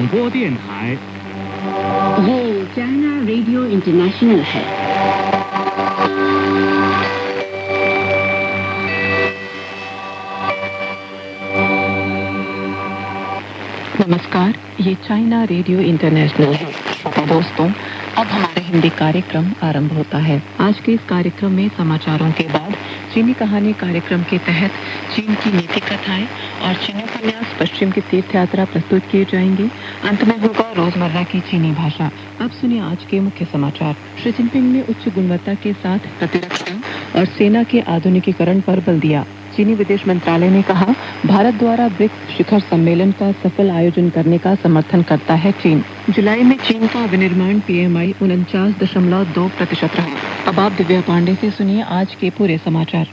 广播电台。ये China radio international है। नमस्कार, ये चाइना रेडियो इंटरनेशनल है। दोस्तों, अब हमारे हिंदी कार्यक्रम आरंभ होता है। आज के इस कार्यक्रम में समाचारों के बाद चीनी कहानी कार्यक्रम के तहत चीन की नीति कथाएं और चीनी उपन्यास पश्चिम की तीर्थ यात्रा प्रस्तुत किए जाएंगे। अंत में होगा रोजमर्रा की चीनी भाषा। अब सुनिए आज के मुख्य समाचार। शी जिनपिंग ने उच्च गुणवत्ता के साथ प्रतिरक्षा और सेना के आधुनिकीकरण पर बल दिया। चीनी विदेश मंत्रालय ने कहा, भारत द्वारा ब्रिक्स शिखर सम्मेलन का सफल आयोजन करने का समर्थन करता है चीन। जुलाई में चीन का विनिर्माण PMI 49.2% रहा। अब आप दिव्या पांडे से सुनिए आज के पूरे समाचार।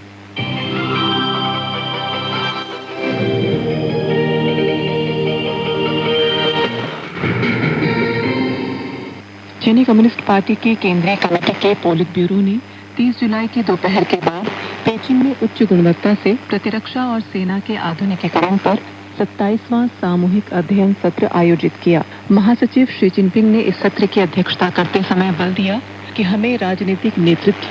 चीनी कम्युनिस्ट पार्टी की केंद्रीय कमेटी के पोलित ब्यूरो ने 30 जुलाई की दोपहर के बाद पेचिंग में उच्च गुणवत्ता से प्रतिरक्षा और सेना के आधुनिकीकरण पर 27वां सामूहिक अध्ययन सत्र आयोजित किया। महासचिव शी जिनपिंग ने इस सत्र की अध्यक्षता करते समय बल दिया कि हमें राजनीतिक नेतृत्व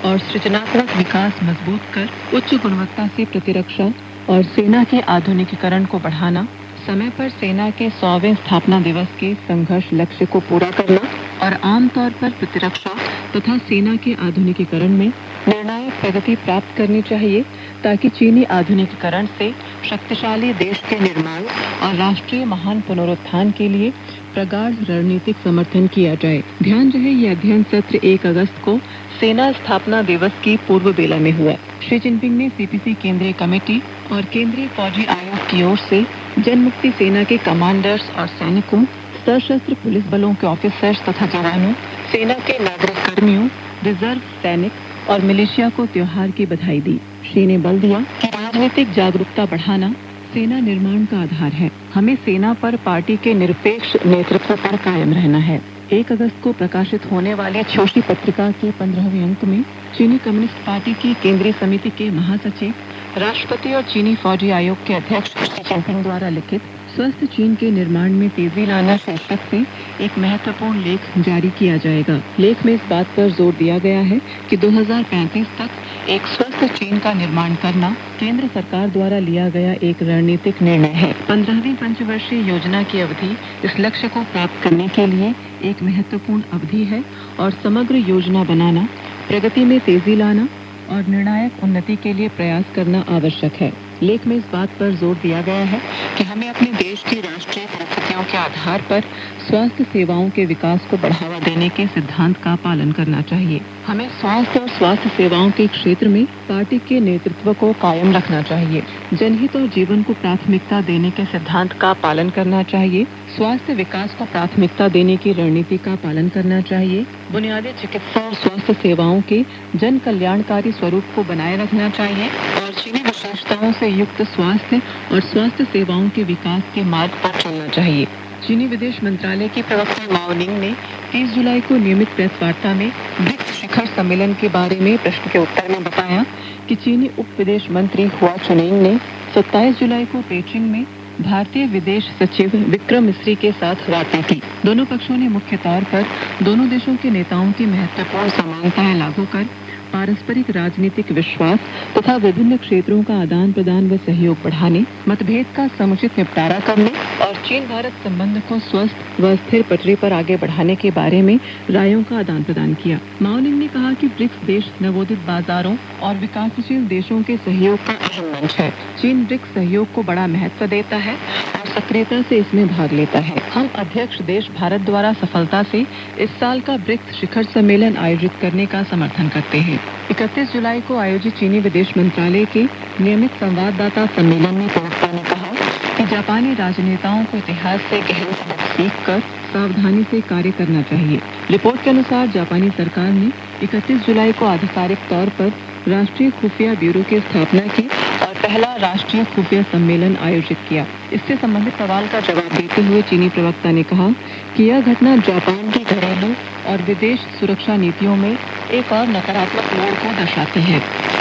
और सृजनात्मक विकास मजबूत कर उच्च गुणवत्ता से प्रतिरक्षा और सेना के आधुनिकीकरण को बढ़ाना, समय पर सेना के 100वें स्थापना दिवस के संघर्ष लक्ष्य को पूरा करना और आमतौर पर प्रतिरक्षा तथा सेना के आधुनिकीकरण में निर्णायक प्रगति प्राप्त करनी चाहिए, ताकि चीनी आधुनिकीकरण से शक्तिशाली देश के निर्माण और राष्ट्रीय महान पुनरुत्थान के लिए प्रगाढ़ रणनीतिक समर्थन किया जाए। ध्यान रहे, यह अध्ययन सत्र 1 अगस्त को सेना स्थापना दिवस की पूर्व बेला में हुआ। शी जिनपिंग ने CPC केंद्रीय कमेटी और केंद्रीय फौजी आयोग की ओर से जनमुक्ति सेना के कमांडर्स और सैनिकों, सशस्त्र पुलिस बलों के ऑफिसर्स तथा जवानों, सेना के नागरिक कर्मियों, रिजर्व सैनिक और मिलिशिया को त्योहार की बधाई दी। शी ने बल दिया कि राजनीतिक जागरूकता बढ़ाना सेना निर्माण का आधार है। हमें सेना पर पार्टी के निरपेक्ष नेतृत्व पर कायम रहना है। 1 अगस्त को प्रकाशित होने वाली छोटी पत्रिका के 15वें अंक में चीनी कम्युनिस्ट पार्टी की केंद्रीय समिति के महासचिव, राष्ट्रपति और चीनी फौजी आयोग के अध्यक्ष शी जिनपिंग द्वारा लिखित स्वस्थ चीन के निर्माण में तेजी लाना शीर्षक से एक महत्वपूर्ण लेख जारी किया जाएगा। लेख में इस बात पर जोर दिया गया है कि 2035 तक एक स्वस्थ चीन का निर्माण करना केंद्र सरकार द्वारा लिया गया एक रणनीतिक निर्णय है। 15वीं पंचवर्षीय योजना की अवधि इस लक्ष्य को प्राप्त करने के लिए एक महत्वपूर्ण अवधि है और समग्र योजना बनाना, प्रगति में तेजी लाना और निर्णायक उन्नति के लिए प्रयास करना आवश्यक है। लेख में इस बात पर जोर दिया गया है कि हमें अपने देश की राष्ट्रीय परिस्थितियों के आधार पर स्वास्थ्य सेवाओं के विकास को बढ़ावा देने के सिद्धांत का पालन करना चाहिए। हमें स्वास्थ्य और स्वास्थ्य सेवाओं के क्षेत्र में पार्टी के नेतृत्व को कायम रखना चाहिए। जनहित और जीवन को प्राथमिकता देने के सिद्धांत का पालन करना चाहिए। स्वास्थ्य विकास को प्राथमिकता देने की रणनीति का पालन करना चाहिए। बुनियादी चिकित्सा और स्वास्थ्य सेवाओं के जन कल्याणकारी स्वरूप को बनाए रखना चाहिए और चीनी विशेषताओं से युक्त स्वास्थ्य और स्वास्थ्य सेवाओं के विकास के मार्ग पर चलना चाहिए। चीनी विदेश मंत्रालय की प्रवक्ता माओ निंग ने 30 जुलाई को नियमित प्रेस वार्ता में ब्रिक्स शिखर सम्मेलन के बारे में प्रश्न के उत्तर में बताया कि चीनी उप विदेश मंत्री हुआ चुनिंग ने 27 जुलाई को पेचिंग में भारतीय विदेश सचिव विक्रम मिस्री के साथ वार्ता की। दोनों पक्षों ने मुख्य तौर पर दोनों देशों के नेताओं की महत्वपूर्ण समानताएं लागू कर पारस्परिक राजनीतिक विश्वास तथा विभिन्न क्षेत्रों का आदान प्रदान व सहयोग बढ़ाने, मतभेद का समुचित निपटारा करने और चीन भारत संबंध को स्वस्थ व स्थिर पटरी पर आगे बढ़ाने के बारे में रायों का आदान प्रदान किया। माओ निंग ने कहा कि ब्रिक्स देश नवोदित बाजारों और विकासशील देशों के सहयोग का अहम मंच है। चीन ब्रिक्स सहयोग को बड़ा महत्व देता है और सक्रियता से इसमें भाग लेता है। हम अध्यक्ष देश भारत द्वारा सफलता से इस साल का ब्रिक्स शिखर सम्मेलन आयोजित करने का समर्थन करते हैं। 31 जुलाई को आयोजित चीनी विदेश मंत्रालय के नियमित संवाददाता सम्मेलन में प्रवक्ता ने कहा कि जापानी राजनेताओं को इतिहास से गहन सबक सीखकर सावधानी से कार्य करना चाहिए। रिपोर्ट के अनुसार जापानी सरकार ने 31 जुलाई को आधिकारिक तौर पर राष्ट्रीय खुफिया ब्यूरो की स्थापना की और पहला राष्ट्रीय खुफिया सम्मेलन आयोजित किया। इससे संबंधित सवाल का जवाब देते हुए चीनी प्रवक्ता ने कहा कि यह घटना जापान की घरेलू और विदेश सुरक्षा नीतियों में एक और नकारात्मक मोड़ को दर्शाती है।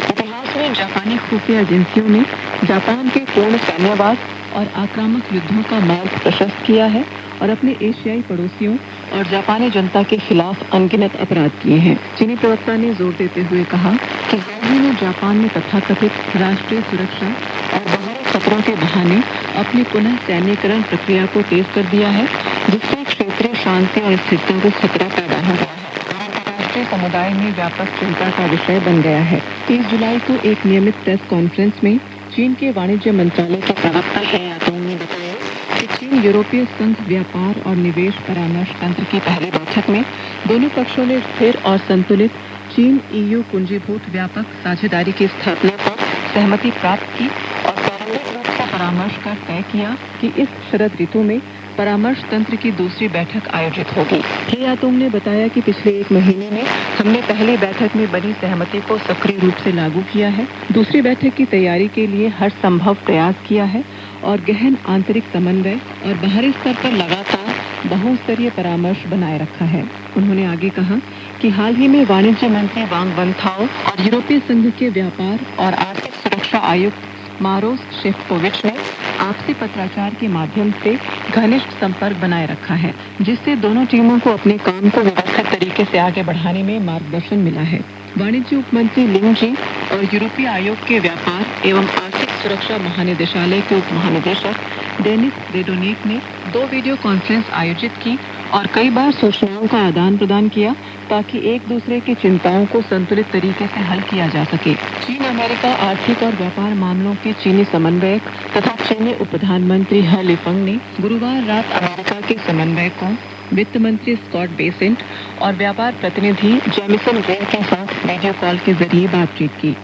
इतिहास में जापानी खुफिया एजेंसियों ने जापान के पूर्ण सैन्यवाद और आक्रामक युद्धों का मार्ग प्रशस्त किया है और अपने एशियाई पड़ोसियों और जापानी जनता के खिलाफ अनगिनत अपराध किए हैं। चीनी प्रवक्ता ने जोर देते हुए कहा कि हाल ही में जापान ने तथाकथित राष्ट्रीय सुरक्षा और बाहरी खतरों के बहाने अपनी पुनः सैन्यकरण प्रक्रिया को तेज कर दिया है, जिससे क्षेत्रीय शांति और स्थिरता को खतरा पैदा हो गया है और अंतर्राष्ट्रीय समुदाय में व्यापक चिंता का विषय बन गया है। 30 जुलाई को एक नियमित प्रेस कॉन्फ्रेंस में चीन के वाणिज्य मंत्रालय के प्रवक्ता हे यातोंग ने बताया कि चीन यूरोपीय संघ व्यापार और निवेश परामर्श तंत्र की पहली बैठक में दोनों पक्षों ने स्थिर और संतुलित चीन EU पूंजीभूत व्यापक साझेदारी की स्थापना पर सहमति प्राप्त की और प्रारंभिक रूप से परामर्श कर तय किया कि इस शरद ऋतु में परामर्श तंत्र की दूसरी बैठक आयोजित होगी। हे यातोंग ने बताया कि पिछले 1 महीने में हमने पहली बैठक में बनी सहमति को सक्रिय रूप से लागू किया है, दूसरी बैठक की तैयारी के लिए हर संभव प्रयास किया है और गहन आंतरिक समन्वय और बाहरी स्तर पर लगातार बहुस्तरीय परामर्श बनाए रखा है। उन्होंने आगे कहा कि हाल ही में वाणिज्य मंत्री वांग वेनथाओ और यूरोपीय संघ के व्यापार और आर्थिक सुरक्षा आयुक्त मारोस शेफकोविच ने आपसी पत्राचार के माध्यम से घनिष्ठ संपर्क बनाए रखा है, जिससे दोनों टीमों को अपने काम को व्यवस्थित तरीके से आगे बढ़ाने में मार्गदर्शन मिला है। वाणिज्य उपमंत्री लिंग जी और यूरोपीय आयोग के व्यापार एवं आर्थिक सुरक्षा महानिदेशालय के उप महानिदेशक डेनिस रेडोनिक ने 2 वीडियो कॉन्फ्रेंस आयोजित की और कई बार सूचनाओं का आदान प्रदान किया ताकि एक दूसरे की चिंताओं को संतुलित तरीके से हल किया जा सके। चीन अमेरिका आर्थिक और व्यापार मामलों के चीनी समन्वयक तथा चीनी उप प्रधानमंत्री हे लिफंग ने गुरुवार रात अमेरिका के समन्वयकों, वित्त मंत्री स्कॉट बेसेंट और व्यापार प्रतिनिधि जेमिसन ग्रेन के साथ वीडियो कॉल के जरिए बातचीत की।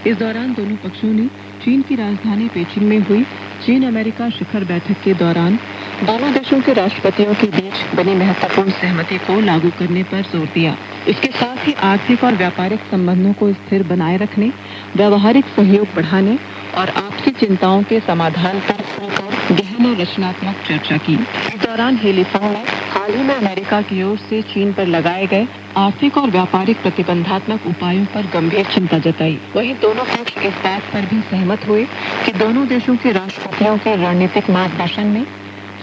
इस दौरान दोनों पक्षों ने चीन की राजधानी पेचिंग में हुई चीन अमेरिका शिखर बैठक के दौरान दोनों देशों के राष्ट्रपतियों के बीच बनी महत्वपूर्ण सहमति को लागू करने पर जोर दिया। इसके साथ ही आर्थिक और व्यापारिक संबंधों को स्थिर बनाए रखने, व्यावहारिक सहयोग बढ़ाने और आपसी चिंताओं के समाधान पर खुलकर गहन और रचनात्मक चर्चा की। इस दौरान हे लिफंग ने हाल ही में अमेरिका की ओर से चीन पर लगाए गए आर्थिक और व्यापारिक प्रतिबंधात्मक उपायों पर गंभीर चिंता जताई। वहीं दोनों पक्ष इस बात पर भी सहमत हुए कि दोनों देशों के राष्ट्रपतियों के रणनीतिक मार्गदर्शन में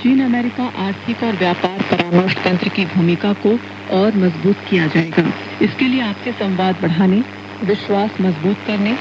चीन अमेरिका आर्थिक और व्यापार परामर्श तंत्र की भूमिका को और मजबूत किया जाएगा। इसके लिए आपसी संवाद बढ़ाने, विश्वास मजबूत करने,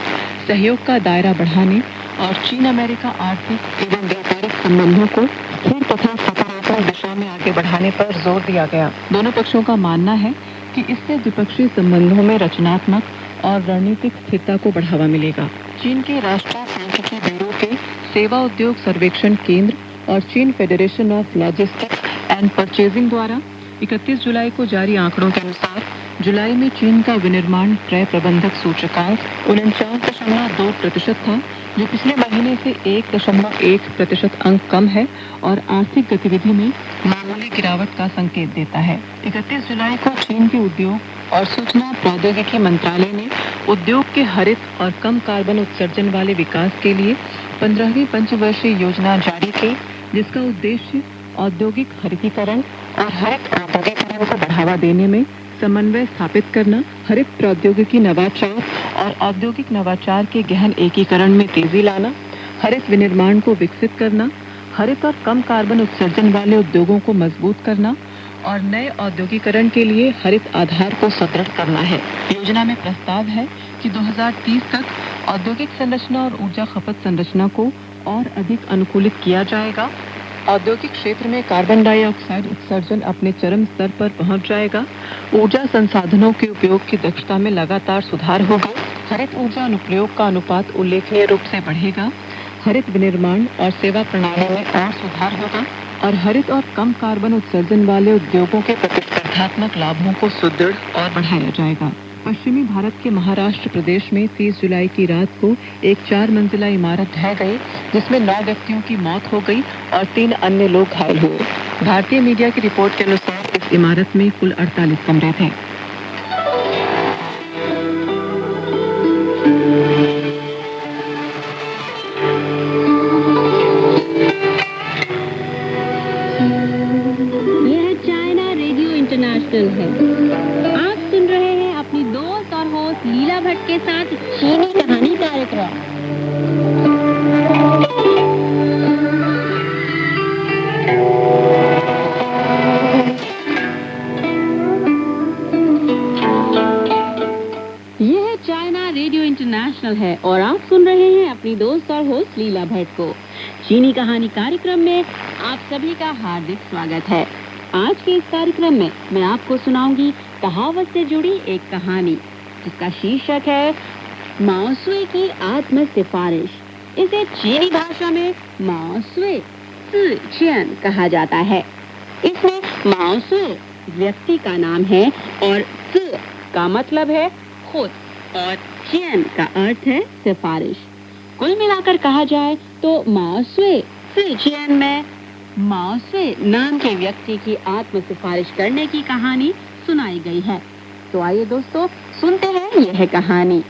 सहयोग का दायरा बढ़ाने और चीन अमेरिका आर्थिक एवं व्यापारिक संबंधों को स्थिर तथा सकारात्मक दिशा में आगे बढ़ाने पर जोर दिया गया। दोनों पक्षों का मानना है कि इससे द्विपक्षीय संबंधों में रचनात्मक और रणनीतिक स्थिरता को बढ़ावा मिलेगा। चीन के राष्ट्रीय सांख्यिकी ब्यूरो के सेवा उद्योग सर्वेक्षण केंद्र और चीन federation of logistics and purchasing द्वारा 31 जुलाई को जारी आंकड़ों के अनुसार जुलाई में चीन का विनिर्माण क्रय प्रबंधक सूचकांक 49.2% था, जो पिछले महीने से 1.1% अंक कम है और आर्थिक गतिविधि में मामूली गिरावट का संकेत देता है। 31 जुलाई को चीन के उद्योग और सूचना प्रौद्योगिकी मंत्रालय ने उद्योग के हरित और कम कार्बन उत्सर्जन वाले विकास के लिए 15वीं पंचवर्षीय योजना जारी की, जिसका उद्देश्य औद्योगिक हरितीकरण और हरित औद्योगिकरण को बढ़ावा देने में समन्वय स्थापित करना, हरित प्रौद्योगिकी नवाचार और औद्योगिक नवाचार के गहन एकीकरण में तेजी लाना, हरित विनिर्माण को विकसित करना, हरित और कम कार्बन उत्सर्जन वाले उद्योगों को मजबूत करना और नए औद्योगिकरण के लिए हरित आधार को सुदृढ़ करना है। योजना में प्रस्ताव है कि 2030 तक औद्योगिक संरचना और ऊर्जा खपत संरचना को और अधिक अनुकूलित किया जाएगा। औद्योगिक क्षेत्र में कार्बन डाइऑक्साइड उत्सर्जन अपने चरम स्तर पर पहुंच जाएगा। ऊर्जा संसाधनों के उपयोग की दक्षता में लगातार सुधार होगा। हरित ऊर्जा अनुप्रयोग का अनुपात उल्लेखनीय रूप से बढ़ेगा। हरित विनिर्माण और सेवा प्रणाली में और सुधार होगा और हरित और कम कार्बन उत्सर्जन वाले उद्योगों के प्रतिस्पर्धात्मक लाभों को सुदृढ़ और बढ़ाया जाएगा। पश्चिमी भारत के महाराष्ट्र प्रदेश में 30 जुलाई की रात को एक 4 मंजिला इमारत ढह गई, जिसमें 9 व्यक्तियों की मौत हो गई और 3 अन्य लोग घायल हुए। भारतीय मीडिया की रिपोर्ट के अनुसार इस इमारत में कुल 48 कमरे थे। यह चाइना रेडियो इंटरनेशनल है। आप सुन रहे हैं अपनी दोस्त और होस्ट लीला भट्ट के साथ चीनी कहानी कार्यक्रम। इंटरनेशनल है और आप सुन रहे हैं अपनी दोस्त और होस्ट लीला भट्ट को। चीनी कहानी कार्यक्रम में आप सभी का हार्दिक स्वागत है। आज के इस कार्यक्रम में मैं आपको सुनाऊंगी कहावत से जुड़ी एक कहानी जिसका शीर्षक है माओसुए की आत्म सिफारिश। इसे चीनी भाषा में माओसुए चियन कहा जाता है। इसमें माओसुए व्यक्ति का नाम है और का मतलब है खुद और चियन का अर्थ है सिफारिश। कुल मिलाकर कहा जाए तो माओसुए चियन में माओसुए नाम के व्यक्ति की आत्म सिफारिश करने की कहानी सुनाई गई है। तो आइए दोस्तों सुनते हैं यह कहानी।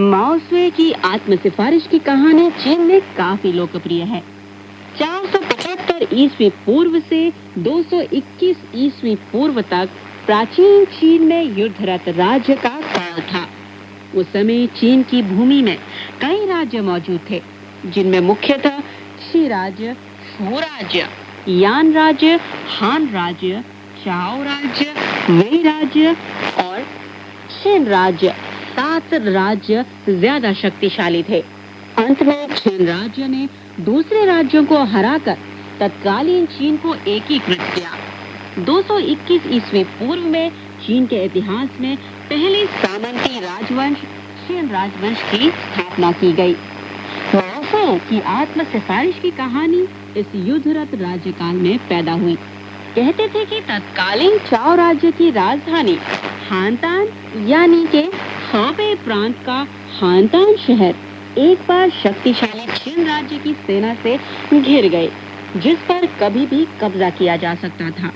माओसुए की आत्म सिफारिश की कहानी चीन में काफी लोकप्रिय है। 475 ईस्वी पूर्व से 221 ईस्वी पूर्व तक प्राचीन चीन में युद्धरत राज्य का काल था। उस समय चीन की भूमि में कई राज्य मौजूद थे, जिनमें मुख्यतः शी राज्य, शू राज्य, यान राज्य, हान राज्य, चाओ राज्य, वेई राज्य और शिन राज्य 7 राज्य ज्यादा शक्तिशाली थे। अंत में शिन राज्य ने दूसरे राज्यों को हराकर तत्कालीन चीन को एकीकृत किया। 221 ईस्वी पूर्व में चीन के इतिहास में पहले सामंती राजवंश शिन राजवंश की स्थापना की गई। माओसुए की आत्म सिफारिश की कहानी इस युद्धरत राज्यकाल में पैदा हुई। कहते थे कि तत्कालीन चाओ राज्य की राजधानी हानतान यानी के हाबे प्रांत का हानतान शहर एक बार शक्तिशाली चीन राज्य की सेना से घिर गए, जिस पर कभी भी कब्जा किया जा सकता था।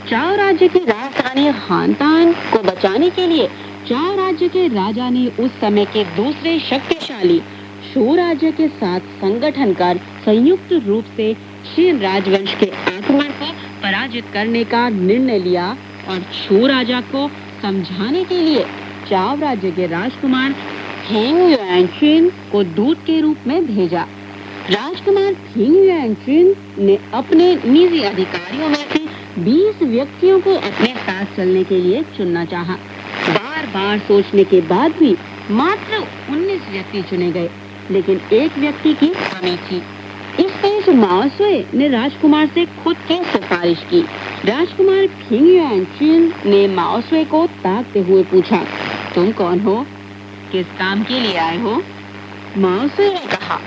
चाओ राज्य की राजधानी हानतान को बचाने के लिए चाओ राज्य के राजा ने उस समय के दूसरे शक्तिशाली शू राज्य के साथ संगठन कर संयुक्त रूप से चीन राजवंश के आक्रमण को पराजित करने का निर्णय लिया और शू राजा को समझाने के लिए चाओ राज्य के राजकुमार थिंग युआनचिन को दूत के रूप में भेजा। राजकुमार थिंग युआनचिन ने अपने निजी अधिकारियों में से 20 व्यक्तियों को अपने साथ चलने के लिए चुनना चाहा। बार बार सोचने के बाद भी मात्र 19 व्यक्ति चुने गए, लेकिन एक व्यक्ति की कमी थी। इस बीच माओसुए ने राजकुमार से खुद की सिफारिश की। राजकुमार थिंग युआनचिन ने माओसुए को ताकते हुए पूछा, तुम कौन हो? किस काम के लिए आए हो? माओसुए ने कहा,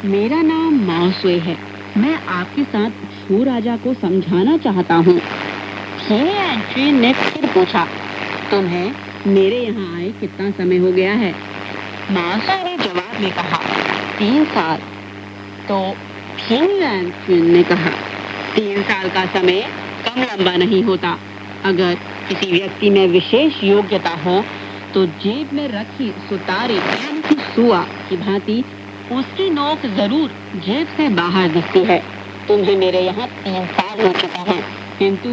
मेरा नाम माओसुए है। मैं आपके साथ शू राजा को समझाना चाहता हूँ। थिंग युआनचिन ने फिर पूछा, तुम्हें मेरे यहाँ आए कितना समय हो गया है? माओसुए ने जवाब में कहा, 3 साल। तो थिंग युआनचिन ने कहा, 3 साल का समय कम लंबा नहीं होता। अगर किसी व्यक्ति में विशेष योग्यता हो तो जेब में रखी सुतारी यानी कि सुआ की भांति उसकी नोक जरूर जेब से बाहर दिखती है। तुम्हें मेरे यहाँ 3 साल हो चुके हैं, किंतु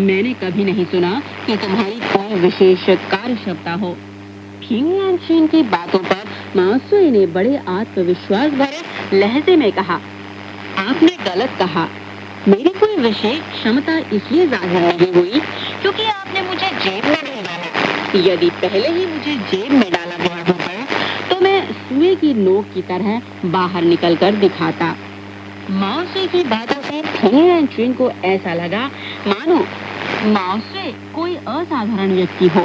मैंने कभी नहीं सुना कि तुम्हारी कोई विशेष कार्य क्षमता हो। थिंग युआनचिन की बातों पर माओसुए ने बड़े आत्मविश्वास भरे लहजे में कहा, आपने गलत कहा। मेरी कोई विशेष क्षमता इसलिए जाहिर नहीं हुई क्योंकि आपने मुझे जेब में नहीं डाला। यदि पहले ही मुझे जेब में डाला गया होता तो मैं सुए की नोक की तरह बाहर निकलकर दिखाता। माओसुए की बातों से थिंग युआनचिन को ऐसा लगा मानो माओसुए कोई असाधारण व्यक्ति हो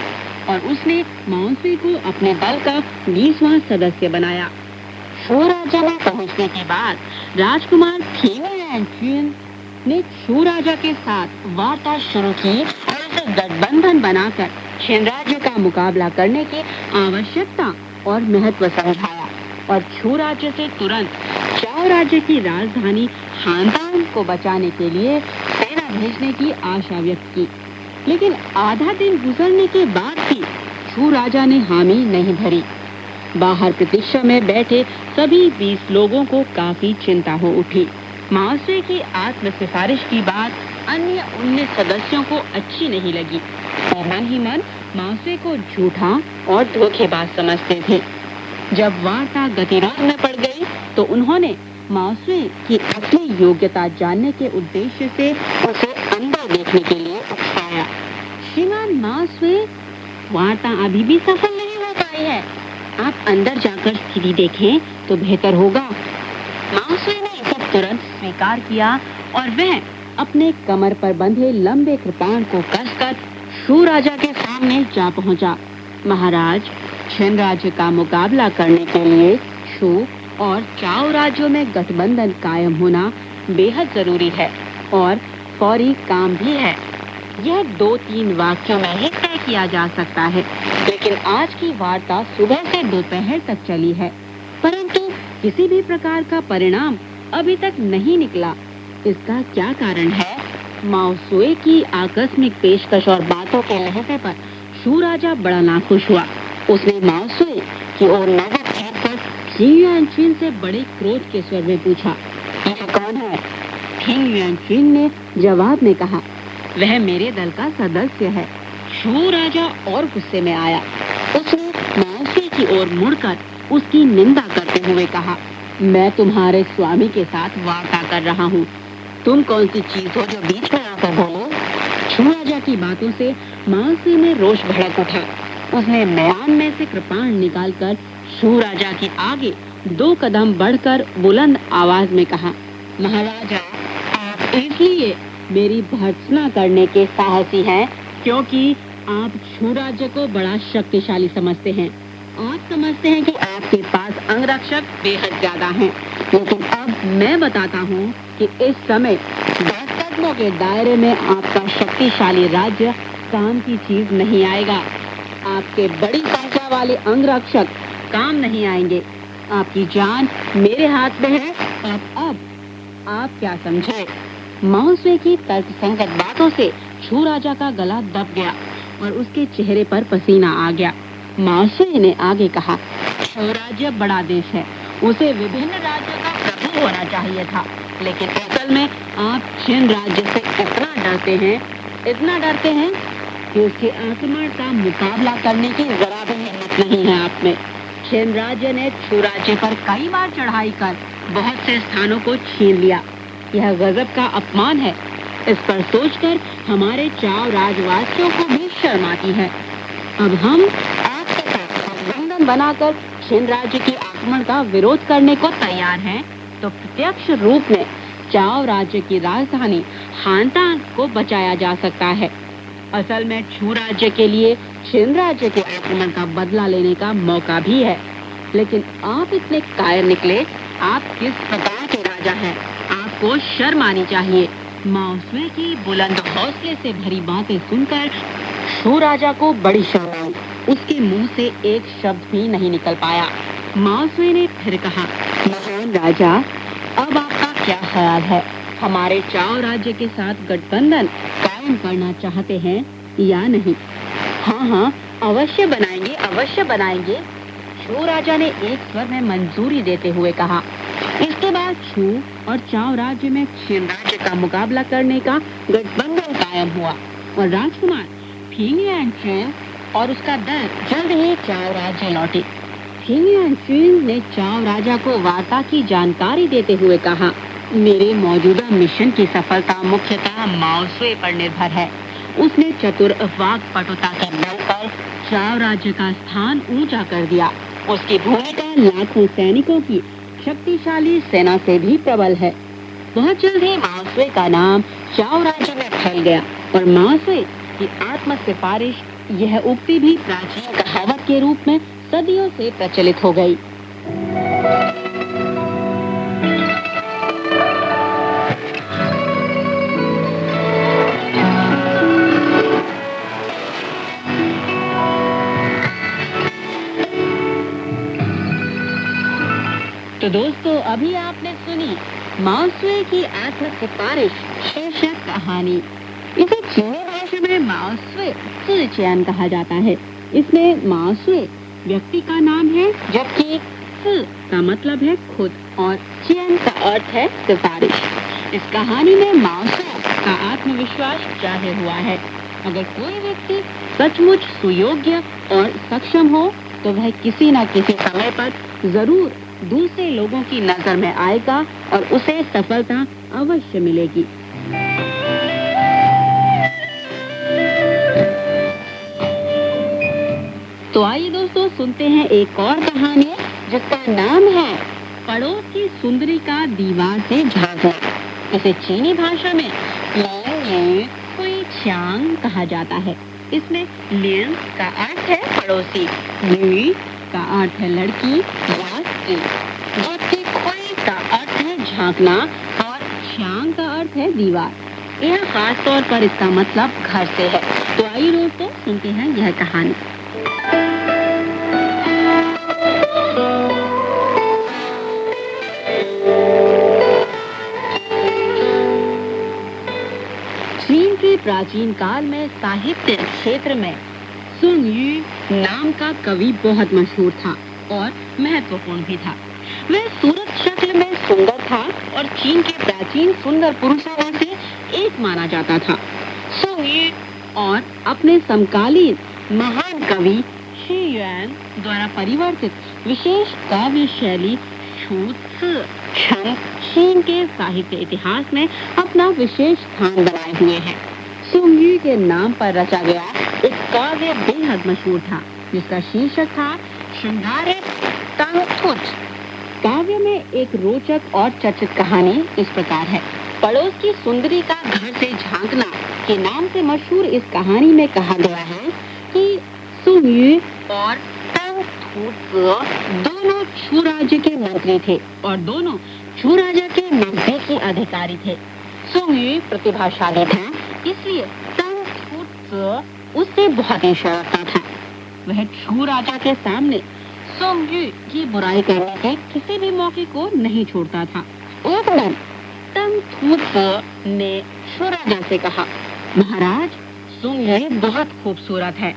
और उसने माओसुए को अपने दल का 20वां सदस्य बनाया। शू राज्य में पहुंचने के बाद राजकुमार थिंग युआनचिन ने शू राजा के साथ वार्ता शुरू की और उसे गठबंधन बनाकर चीन राज्य का मुकाबला करने की आवश्यकता और महत्व समझाया और शू राज्य से तुरंत चाओ राज्य की राजधानी हानतान को बचाने के लिए सेना भेजने की आशा व्यक्त की। लेकिन आधा दिन गुजरने के बाद भी शू राजा ने हामी नहीं भरी। बाहर प्रतीक्षा में बैठे सभी 20 लोगों को काफी चिंता हो उठी। माओसुए की आत्म सिफारिश की बात अन्य 19 सदस्यों को अच्छी नहीं लगी और मन ही मन माओसुए को झूठा और धोखेबाज समझते थे। जब वार्ता गतिरोध में पड़ गई तो उन्होंने माओसे की असली योग्यता जानने के उद्देश्य से उसे अंदर देखने के लिए उकसाया। श्रीमान माओसे, वार्ता अभी भी सफल नहीं हो पाई है। आप अंदर जाकर स्थिति देखें तो बेहतर होगा। माओसे ने इसे तुरंत स्वीकार किया और वह अपने कमर पर बंधे लंबे कृपाण को कसकर शू राजा के सामने जा पहुंचा। महाराज, छिन राज्य का मुकाबला करने के लिए शू और चाओ राज्यों में गठबंधन कायम होना बेहद जरूरी है और फौरी काम भी है। यह 2-3 वाक्यों में ही तय किया जा सकता है, लेकिन आज की वार्ता सुबह से दोपहर तक चली है, परंतु किसी भी प्रकार का परिणाम अभी तक नहीं निकला। इसका क्या कारण है? माओसे की आकस्मिक पेशकश और बातों के लहजे पर शू राजा बड़ा नाखुश हुआ। उसने माओसे की ओर नजर फेरकर फिंग युआनचुन से बड़े क्रोध के स्वर में पूछा, यह कौन है? फिंग युआनचुन ने जवाब में कहा, वह मेरे दल का सदस्य है। शू राजा और गुस्से में आया। उसने माओसे की ओर मुड़कर उसकी निंदा करते हुए कहा, मैं तुम्हारे स्वामी के साथ वार्ता कर रहा हूँ। तुम कौन सी चीज हो जो बीच में आकर बोलो? शू राजा की बातों से माओसे में रोष भड़क उठा। उसने म्यान में से कृपाण निकालकर शू राजा के आगे 2 कदम बढ़कर बुलंद आवाज में कहा, महाराजा, आप इसलिए मेरी भर्त्सना करने के साहसी हैं क्योंकि आप शू राज्य को बड़ा शक्तिशाली समझते हैं। आप समझते हैं कि आपके पास अंगरक्षक बेहद ज्यादा हैं, लेकिन अब मैं बताता हूँ कि इस समय 10 कदमों के दायरे में आपका शक्तिशाली राज्य काम की चीज नहीं आएगा। आपके बड़ी संख्या वाले अंगरक्षक काम नहीं आएंगे। आपकी जान मेरे हाथ में है। अब आप क्या समझे? माओसे की तर्कसंगत बातों से शू राजा का गला दब गया और उसके चेहरे पर पसीना आ गया। माओसे ने आगे कहा, शू राज्य बड़ा देश है, उसे विभिन्न राज्यों का प्रभु होना चाहिए था, लेकिन असल में आप छिन राज्य से इतना डरते हैं कि उसके आक्रमण का मुकाबला करने की जरा भी हिम्मत नहीं है आप में। छिन राज्य ने शू राज्य पर कई बार चढ़ाई कर बहुत से स्थानों को छीन लिया। यह गजब का अपमान है। इस पर सोचकर हमारे चाओ राजवासियों को भी शर्म आती है। अब हम आपके साथ गठबंधन बनाकर छिन राज्य के आक्रमण का विरोध करने को तैयार हैं, तो प्रत्यक्ष रूप में चाओ राज्य की राजधानी हानतांग को बचाया जा सकता है। असल में शू राज्य के लिए छिन राज्य के आक्रमण का बदला लेने का मौका भी है, लेकिन आप इतने कायर निकले। आप किस प्रकार के राजा हैं? आपको शर्म आनी चाहिए। माओसे की बुलंद हौसले से भरी बातें सुनकर शू राजा को बड़ी शर्म आई। उसके मुंह से एक शब्द भी नहीं निकल पाया। माओसे ने फिर कहा, महान राजा, अब आपका क्या ख्याल है? हमारे चाओ राज्य के साथ गठबंधन कायम करना चाहते हैं या नहीं? हाँ, अवश्य बनाएंगे। शू राजा ने एक स्वर में मंजूरी देते हुए कहा। इसके बाद शू और चाओ राज्य में छिन राज्य का मुकाबला करने का गठबंधन कायम हुआ और राजकुमार फिंग युआनचुन और उसका दल जल्द ही चाओ राज्य लौटे। फिंग युआनचुन ने चाओ राजा को वार्ता की जानकारी देते हुए कहा, मेरे मौजूदा मिशन की सफलता मुख्यतः माओसे पर निर्भर है। उसने चतुर वाक्पटुता के बल पर चाओ राज्य का स्थान ऊंचा कर दिया। उसकी भूमिका लाखों सैनिकों की शक्तिशाली सेना से भी प्रबल है। बहुत जल्द ही माओसे का नाम चाओ राज्य में फैल गया और माओसे की आत्म सिफारिश, यह उक्ति भी प्राचीन कहावत के रूप में सदियों से प्रचलित हो गई। तो दोस्तों, अभी आपने सुनी माओसे की आत्म सिफारिश शीर्षक कहानी। इसे चीनी भाषा में माओसे सुचियान कहा जाता है। इसमें माओसे व्यक्ति का नाम है, जबकि सु का मतलब है खुद और चियन का अर्थ है सिफारिश। इस कहानी में माओसे का आत्मविश्वास जाहिर हुआ है। अगर कोई व्यक्ति सचमुच सुयोग्य और सक्षम हो तो वह किसी न किसी समय पर जरूर दूसरे लोगों की नजर में आएगा और उसे सफलता अवश्य मिलेगी। तो आइए दोस्तों सुनते हैं एक और कहानी जिसका नाम है पड़ोस की सुंदरी का दीवार से झांकना। इसे चीनी भाषा में लियन हुई चांग कहा जाता है। इसमें लियन का अर्थ है पड़ोसी, ली का अर्थ है लड़की या स्त्री, जबकि खुई का अर्थ है झांकना और चांग का अर्थ है दीवार। यह खास तौर पर इसका मतलब घर से है। तो आइए दोस्तों सुनते हैं यह कहानी। चीन के प्राचीन काल में साहित्य क्षेत्र में सुंग यू नाम का कवि बहुत मशहूर था और महत्वपूर्ण भी था। वह सूरत शक्ल में सुंदर था और चीन के प्राचीन सुंदर पुरुषों में से एक माना जाता था। सुंग यू और अपने समकालीन महान कवि शी युआन द्वारा परिवर्तित विशेष काव्य शैली चीन के साहित्य इतिहास में अपना विशेष स्थान बनाए हुए हैं। सुंग यू के नाम पर रचा गया एक काव्य बेहद मशहूर था जिसका शीर्षक था श्रृंगारे तांगथुच। काव्य में एक रोचक और चर्चित कहानी इस प्रकार है। पड़ोस की सुंदरी का घर से झांकना के नाम से मशहूर इस कहानी में कहा गया है कि सुंग यू और दोनों छू राज्य के मंत्री थे और दोनों छू राजा के नजदीकी अधिकारी थे। सुंग यू प्रतिभाशाली था, इसलिए उससे बहुत ईर्ष्या रखता था। वह छू राजा के सामने सुंग यू की बुराई करने के किसी भी मौके को नहीं छोड़ता था। एक दिन तंग ने छू राजा से कहा, महाराज, सुंग यू बहुत खूबसूरत है,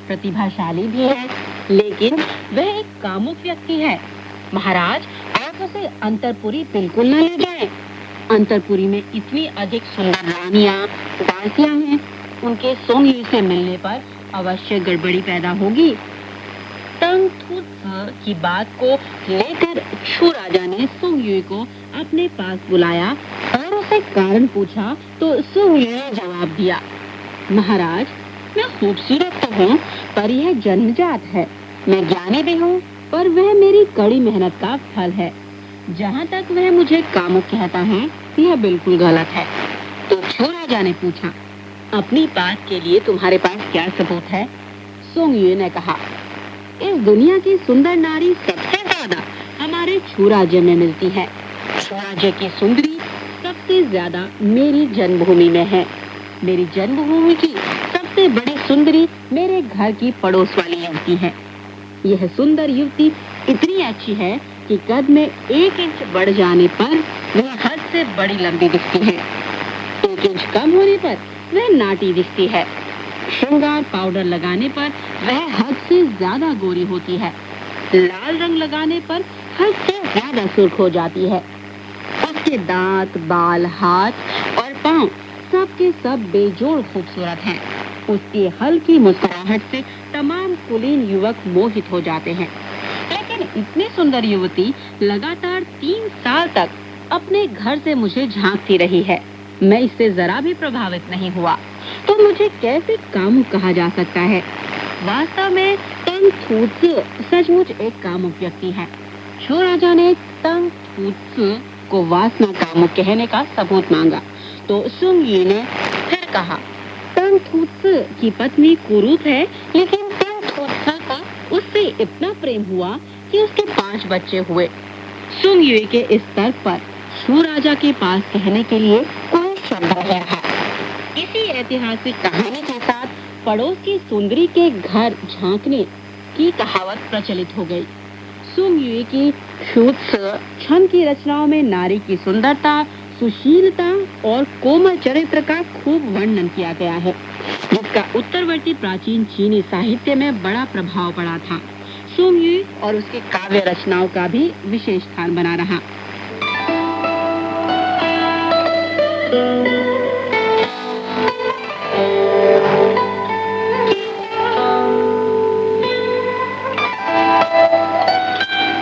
प्रतिभाशाली भी है, लेकिन वह एक कामुक व्यक्ति है। महाराज, आप उसे अंतरपुरी बिल्कुल न ले जाएं। अंतरपुरी में इतनी अधिक सुंदर रानियां, दासियां हैं, उनके सुंग यू से मिलने पर अवश्य गड़बड़ी पैदा होगी। तंग की बात को लेकर छू राजा ने सुंग यू को अपने पास बुलाया और उसे कारण पूछा तो सुंग यू ने जवाब दिया, महाराज, मैं खूबसूरत तो हूँ पर यह जन्मजात है। मैं ज्ञानी भी हूँ पर वह मेरी कड़ी मेहनत का फल है। जहाँ तक वह मुझे कामुक कहता है यह बिल्कुल गलत है। तो छू राजा ने पूछा, अपनी बात के लिए तुम्हारे पास क्या सबूत है? सुंग यू ने कहा, इस दुनिया की सुंदर नारी सबसे ज्यादा हमारे छू राज्य में मिलती है। छू राज्य की सुंदरी सबसे ज्यादा मेरी जन्मभूमि में है। मेरी जन्मभूमि की सबसे बड़ी सुंदरी मेरे घर की पड़ोस वाली युवती है। यह सुंदर युवती इतनी अच्छी है कि कद में 1 इंच बढ़ जाने पर वह हद से बड़ी लंबी दिखती है। 1 इंच कम होने पर वह नाटी दिखती है। श्रृंगार पाउडर लगाने पर वह हद से ज्यादा गोरी होती है। लाल रंग लगाने पर हद से ज्यादा सुर्ख हो जाती है। उसके दांत, बाल, हाथ और पांव सबके सब बेजोड़ खूबसूरत हैं। उसकी हल्की मुस्कुराहट से तमाम कुलीन युवक मोहित हो जाते हैं। लेकिन इतनी सुंदर युवती लगातार 3 साल तक अपने घर से मुझे झांकती रही है। मैं इससे जरा भी प्रभावित नहीं हुआ, तो मुझे कैसे कामुक कहा जा सकता है? वास्तव में तंग सचमुच एक कामुक व्यक्ति है। छू राजा ने तंग को वासना कामुक कहने का सबूत मांगा, तो सुंग यू ने फिर कहा, तंग की पत्नी कुरूप है, लेकिन तंग को उससे इतना प्रेम हुआ कि उसके 5 बच्चे हुए। सुंग यू के इस तर्क पर छू राजा के पास कहने के लिए कोई शब्द नहीं रहा। इसी ऐतिहासिक कहानी के साथ पड़ोस की सुंदरी के घर झांकने की कहावत प्रचलित हो गई। सुंग यू की छंद की रचनाओं में नारी की सुंदरता, सुशीलता और कोमल चरित्र का खूब वर्णन किया गया है, जिसका उत्तरवर्ती प्राचीन चीनी साहित्य में बड़ा प्रभाव पड़ा था। सुंग यू और उसके काव्य रचनाओं का भी विशेष स्थान बना रहा।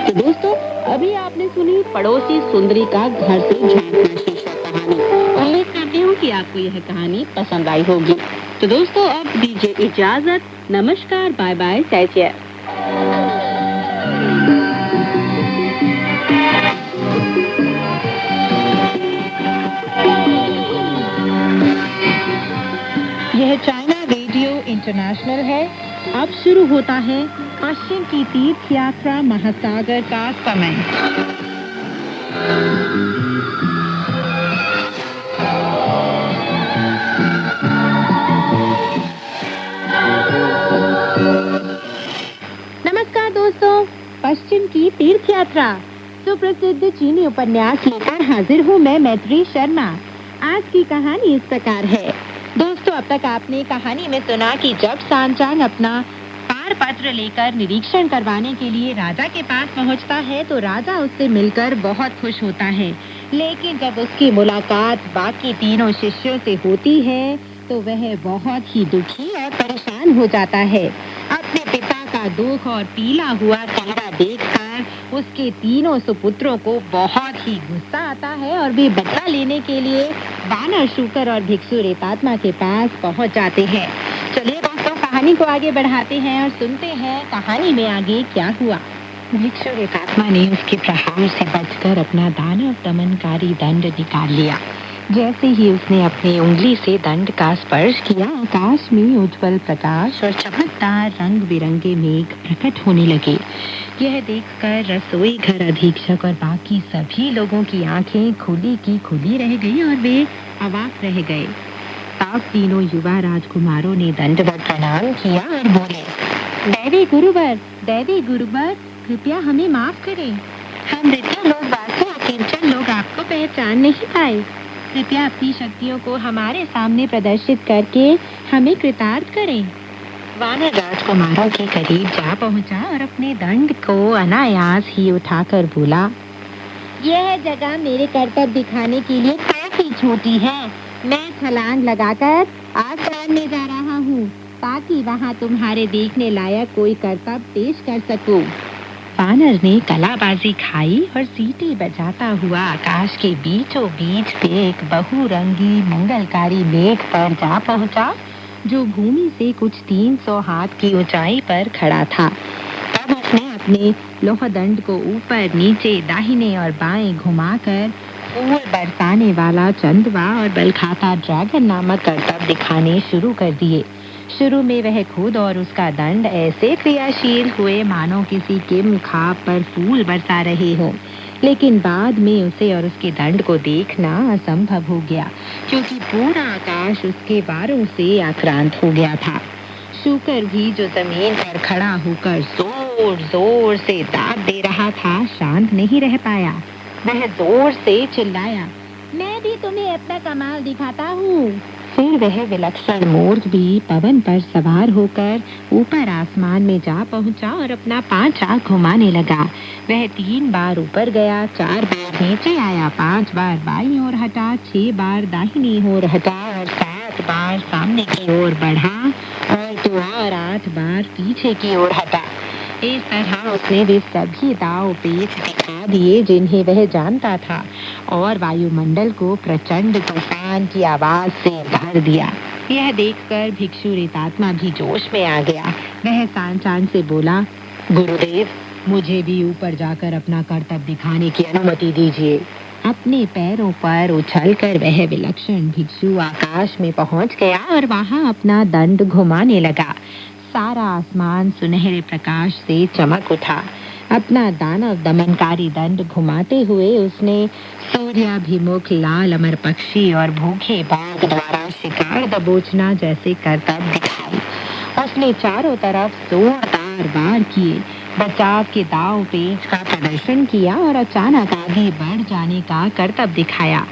तो दोस्तों, अभी आपने सुनी पड़ोसी सुंदरी का घर से झांकना शीर्षक कहानी। उम्मीद करती हूँ कि आपको यह कहानी पसंद आई होगी। तो दोस्तों अब दीजिए इजाजत। नमस्कार, बाय बाय, टेक केयर। यह चाइना रेडियो इंटरनेशनल है। अब शुरू होता है पश्चिम की तीर्थ यात्रा महासागर का समय। नमस्कार दोस्तों, पश्चिम की तीर्थ यात्रा सुप्रसिद्ध चीनी उपन्यास लेकर हाजिर हूँ मैं, मैत्री शर्मा। आज की कहानी इस प्रकार है। दोस्तों, अब तक आपने कहानी में सुना कि जब सांचांग अपना पारपत्र लेकर निरीक्षण करवाने के लिए राजा के पास पहुंचता है तो राजा उससे मिलकर बहुत खुश होता है। लेकिन जब उसकी मुलाकात बाकी तीनों शिष्यों से होती है तो वह बहुत ही दुखी और परेशान हो जाता है। अपने पिता का दुख और पीला हुआ चेहरा देखकर उसके तीनों सुपुत्रों को बहुत ही गुस्सा आता है और वे बदला लेने के लिए वानर शूकर और भिक्षु रेतात्मा के पास पहुंच जाते हैं। चलिए दोस्तों, कहानी को आगे बढ़ाते हैं और सुनते हैं कहानी में आगे क्या हुआ। भिक्षु रेतात्मा ने उसके प्रहार से बचकर अपना दानव दमनकारी दंड निकाल लिया। जैसे ही उसने अपनी उंगली से दंड का स्पर्श किया, आकाश में उज्जवल प्रकाश और चमकदार रंग बिरंगे मेघ प्रकट होने लगे। यह देखकर रसोई घर अधीक्षक और बाकी सभी लोगों की आंखें खुली की खुली रह गई और वे अवाक रह गए। तब तीनों युवा राजकुमारों ने दंडवत प्रणाम किया और बोले, देवी गुरुवर, कृपया हमें माफ करें। हम वृद्ध लोग बाकी अकिंचन लोग आपको पहचान नहीं पाए। कृपया अपनी शक्तियों को हमारे सामने प्रदर्शित करके हमें कृतार्थ करें। वानर राजकुमारों के करीब जा पहुंचा और अपने दंड को अनायास ही उठाकर बोला, यह जगह मेरे कर्तव्य दिखाने के लिए काफी छोटी है। मैं छलांग लगाकर आसमान में जा रहा हूँ ताकि वहाँ तुम्हारे देखने लायक कोई कर्तव्य पेश कर सकूं। वानर ने कलाबाजी खाई और सीटी बजाता हुआ आकाश के बीचों बीच से एक बहुरंगी मंगलकारी मेघ पर जा पहुंचा, जो भूमि से कुछ 300 हाथ की ऊंचाई पर खड़ा था। तब उसने अपने लोहदंड को ऊपर नीचे दाहिने और बाएं घुमाकर फूल बरसाने वाला चंदवा और बलखाता ड्रैगन नामक करतब दिखाने शुरू कर दिए। शुरू में वह खुद और उसका दंड ऐसे क्रियाशील हुए मानो किसी के मुखाब पर फूल बरसा रहे हो, लेकिन बाद में उसे और उसके दंड को देखना असंभव हो गया, क्योंकि पूरा आकाश उसके वारों से आक्रांत हो गया था। शूकर भी, जो जमीन पर खड़ा होकर जोर जोर से दाद दे रहा था, शांत नहीं रह पाया। वह जोर से चिल्लाया, मैं भी तुम्हें अपना कमाल दिखाता हूँ। फिर वह विलक्षण मूर्ख भी पवन पर सवार होकर ऊपर आसमान में जा पहुंचा और अपना 5 आंख घुमाने लगा। वह 3 बार ऊपर गया, 4 बार नीचे आया, 5 बार बाईं ओर हटा, 6 बार दाहिनी ओर हटा और 7 बार सामने की ओर बढ़ा और तो और 8 बार पीछे की ओर हटा। इस तरह उसने वे सभी दांव पेच दिखा दिए जिन्हें वह जानता था और वायुमंडल को प्रचंड तूफान की आवाज से भर दिया। यह देखकर भिक्षु रेतात्मा भी जोश में आ गया। वह सांचांग से बोला, गुरुदेव, मुझे भी ऊपर जाकर अपना कर्तव्य दिखाने की अनुमति दीजिए। अपने पैरों पर उछलकर वह विलक्षण भिक्षु आकाश में पहुंच गया और वहां अपना दंड घुमाने लगा। सारा आसमान सुनहरे प्रकाश से चमक उठा। अपना दानव दमनकारी दंड घुमाते हुए उसने सूर्याभिमुख लाल अमर पक्षी और भूखे बाघ द्वारा शिकार दबोचना जैसे करतब दिखाई। उसने चारों तरफ जोरदार वार किए, बचाव के दाव पेच का प्रदर्शन किया और अचानक आगे बढ़ जाने का करतब दिखाया।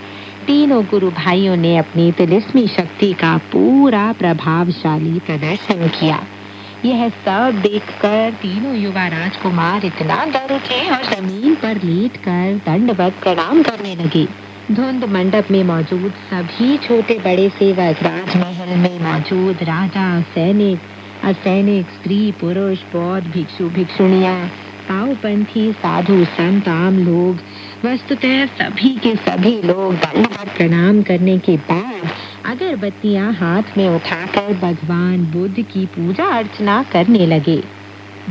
तीनों गुरु भाइयों ने अपनी तिलिस्मी शक्ति का पूरा प्रभावशाली प्रदर्शन किया। यह सब देखकर तीनों युवा राजकुमार इतना डर उठे और जमीन पर लेटकर दंडवत प्रणाम करने लगे। धुंध मंडप में मौजूद सभी छोटे बड़े सेवक, राजमहल में मौजूद राजा, सैनिक, असैनिक, स्त्री पुरुष, बौद्ध भिक्षु भिक्षुणियां, पावपंथी, साधु, संत, आम लोग, वस्तुतः सभी के सभी लोग दंडवत प्रणाम करने के बाद अगरबत्तियां हाथ में उठाकर भगवान बुद्ध की पूजा अर्चना करने लगे।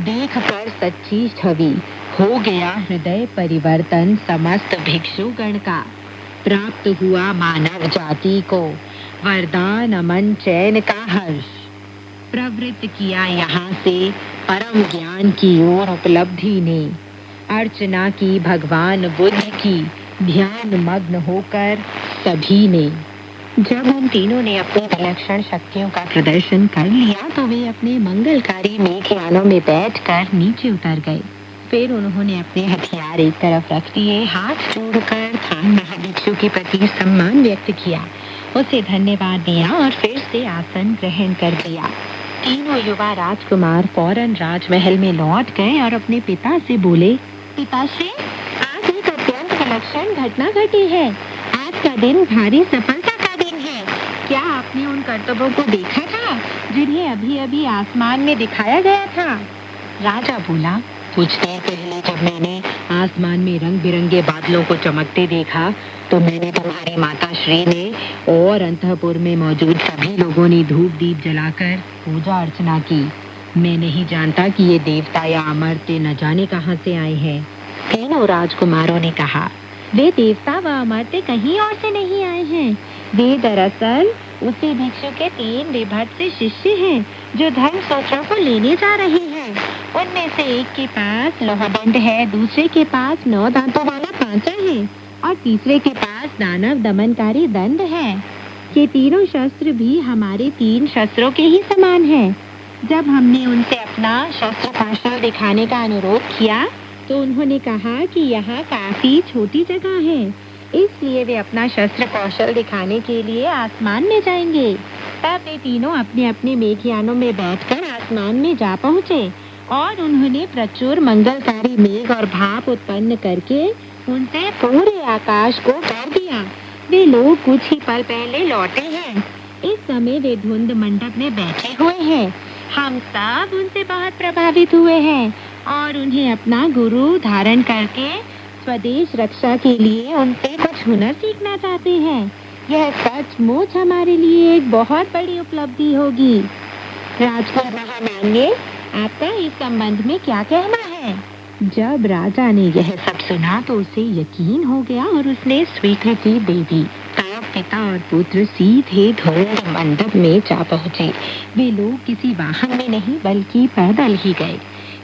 देखकर सच्ची छवि हो गया हृदय परिवर्तन समस्त भिक्षुगण का। प्राप्त हुआ मानव जाति को वरदान, अमन, चैन का हर्ष। प्रवृत्त किया यहाँ से परम ज्ञान की ओर उपलब्धि ने। अर्चना की भगवान बुद्ध की ध्यान मग्न होकर सभी ने। जब उन तीनों ने अपनी विलक्षण शक्तियों का प्रदर्शन कर लिया तो वे अपने मंगलकारी मेघयानों में बैठकर नीचे उतर गए। फिर उन्होंने अपने हथियार एक तरफ रख दिए, हाथ जोड़कर थान महाभिक्षु के प्रति सम्मान व्यक्त किया, उसे धन्यवाद दिया और फिर से आसन ग्रहण कर लिया। तीनों युवा राजकुमार फौरन राजमहल में लौट गए और अपने पिता से बोले, पिताश्री, आज एक अत्यंत विलक्षण घटना घटी है। आज का दिन भारी सफलता का दिन है। क्या आपने उन कर्तव्यों को देखा था जिन्हें अभी अभी आसमान में दिखाया गया था? राजा बोला, कुछ देर पहले जब मैंने आसमान में रंग बिरंगे बादलों को चमकते देखा तो मैंने तुम्हारी माता श्री ने और अंतःपुर में मौजूद सभी लोगों ने धूप दीप जलाकर पूजा अर्चना की। मैं नहीं जानता कि ये देवता या अमर्त्य न जाने कहां से आए हैं। तीनों राजकुमारों ने कहा, वे देवता व अमर्त्य कहीं और से नहीं आए हैं। वे दरअसल उसी भिक्षु के 3 विभक्त से शिष्य हैं जो धर्म सूत्रों को लेने जा रहे हैं। उनमें से एक के पास लोहदंड है, दूसरे के पास 9 दांतों वाला पांचा है और तीसरे के पास दानव दमनकारी दंड है। ये तीनों शस्त्र भी हमारे 3 शस्त्रों के ही समान हैं। जब हमने उनसे अपना शस्त्र कौशल दिखाने का अनुरोध किया तो उन्होंने कहा कि यहाँ काफी छोटी जगह है, इसलिए वे अपना शस्त्र कौशल दिखाने के लिए आसमान में जाएंगे। तब वे तीनों अपने अपने मेघयानों में बैठकर आसमान में जा पहुँचे और उन्होंने प्रचुर मंगलकारी मेघ और भाप उत्पन्न करके उनसे पूरे आकाश को भर दिया। वे लोग कुछ ही पल पहले लौटे हैं। इस समय वे धुंध मंडप में बैठे हुए हैं। हम सब उनसे बहुत प्रभावित हुए हैं और उन्हें अपना गुरु धारण करके स्वदेश रक्षा के लिए उनसे कुछ हुनर सीखना चाहते हैं। यह सचमुच हमारे लिए एक बहुत बड़ी उपलब्धि होगी। राजकुमार महामान्य, आपका इस संबंध में क्या कहना है? जब राजा ने यह सब सुना तो उसे यकीन हो गया और उसने स्वीकृति दे दी। तब पिता और पुत्र सीधे धुंध मंडप में जा पहुँचे। वे लोग किसी वाहन में नहीं बल्कि पैदल ही गए।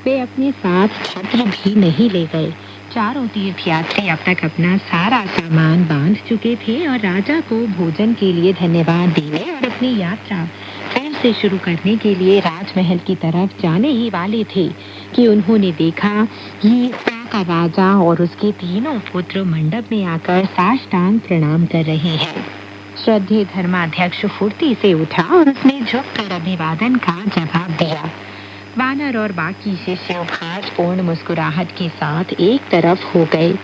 वे अपने साथ छत्र भी नहीं ले गए। चारों तीर्थयात्री अब तक अपना सारा सामान बांध चुके थे और राजा को भोजन के लिए धन्यवाद देने और अपनी यात्रा फिर से शुरू करने के लिए राजमहल की तरफ जाने ही वाले थे कि उन्होंने देखा कि का राजा और उसके तीनों पुत्र मंडप में आकर साष्टांग प्रणाम कर रहे हैं। श्रद्धेय धर्माध्यक्ष फुर्ती से उठा और उसने झुककर अभिवादन का जवाब दिया। वानर और बाकी शिष्य उपहासपूर्ण मुस्कुराहट के साथ एक तरफ हो गए।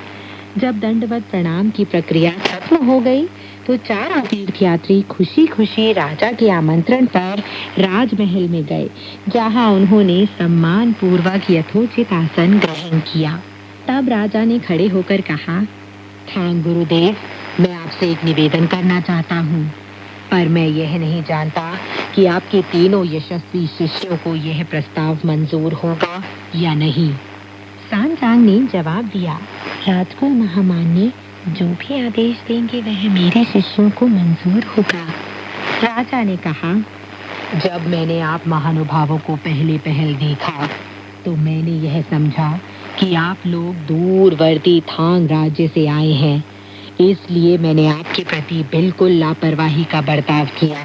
जब दंडवत प्रणाम की प्रक्रिया खत्म हो गई तो चारों तीर्थयात्री खुशी खुशी राजा के आमंत्रण पर राजमहल में गए, जहां उन्होंने सम्मान पूर्वक यथोचित आसन ग्रहण किया। तब राजा ने खड़े होकर कहा, ठाकुर गुरुदेव, मैं आपसे एक निवेदन करना चाहता हूँ, पर मैं यह नहीं जानता कि आपके तीनों यशस्वी शिष्यों को यह प्रस्ताव मंजूर होगा या नहीं। सांचांग ने जवाब दिया, राजकुल महामान्य, जो भी आदेश देंगे वह मेरे शिष्यों को मंजूर होगा। राजा ने कहा, जब मैंने आप महानुभावों को पहले पहल देखा तो मैंने यह समझा कि आप लोग दूरवर्ती थांग राज्य से आए हैं, इसलिए मैंने आपके प्रति बिल्कुल लापरवाही का बर्ताव किया।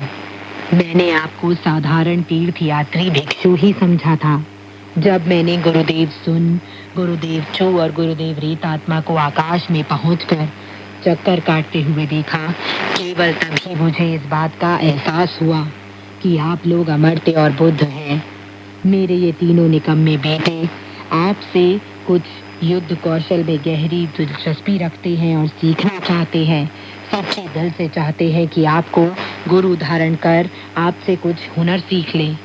मैंने आपको साधारण तीर्थयात्री भिक्षु ही समझा था। जब मैंने गुरुदेव सुन, गुरुदेव चू और गुरुदेव रीत आत्मा को आकाश में पहुंचकर चक्कर काटते हुए देखा, केवल तभी मुझे इस बात का एहसास हुआ कि आप लोग अमर्त्य और बुद्ध हैं। मेरे ये तीनों निकम्मे बेटे आपसे कुछ युद्ध कौशल में गहरी दिलचस्पी रखते हैं और सीखना चाहते हैं। सच्चे दिल से चाहते हैं कि आपको गुरु धारण कर आपसे कुछ हुनर सीख लें।